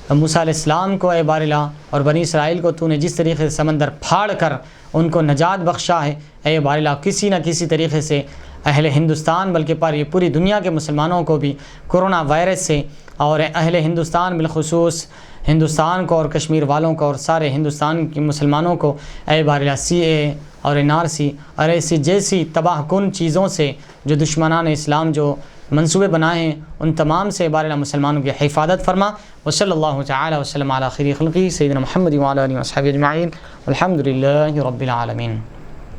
موسیٰ علیہ السلام کو، اے بار اللہ، اور بنی اسرائیل کو تو نے جس طریقے سے سمندر پھاڑ کر ان کو نجات بخشا ہے، اے بار اللہ، کسی نہ کسی طریقے سے اہل ہندوستان بلکہ پوری دنیا کے مسلمانوں کو بھی کرونا وائرس سے، اور اہل ہندوستان بالخصوص ہندوستان کو اور کشمیر والوں کو اور سارے ہندوستان کے مسلمانوں کو، اے بار اللہ، CAA اور NRC اور ایسی جیسی تباہ کن چیزوں سے جو دشمنان اسلام جو منصوبے بنائے ہیں، ان تمام سے بار اللہ مسلمانوں کی حفاظت فرما۔ وصلی اللہ تعالی وسلم علی خیر خلقی سیدنا محمد وعلی آلہ وصحبہ اجمعین، والحمد للہ رب العالمین۔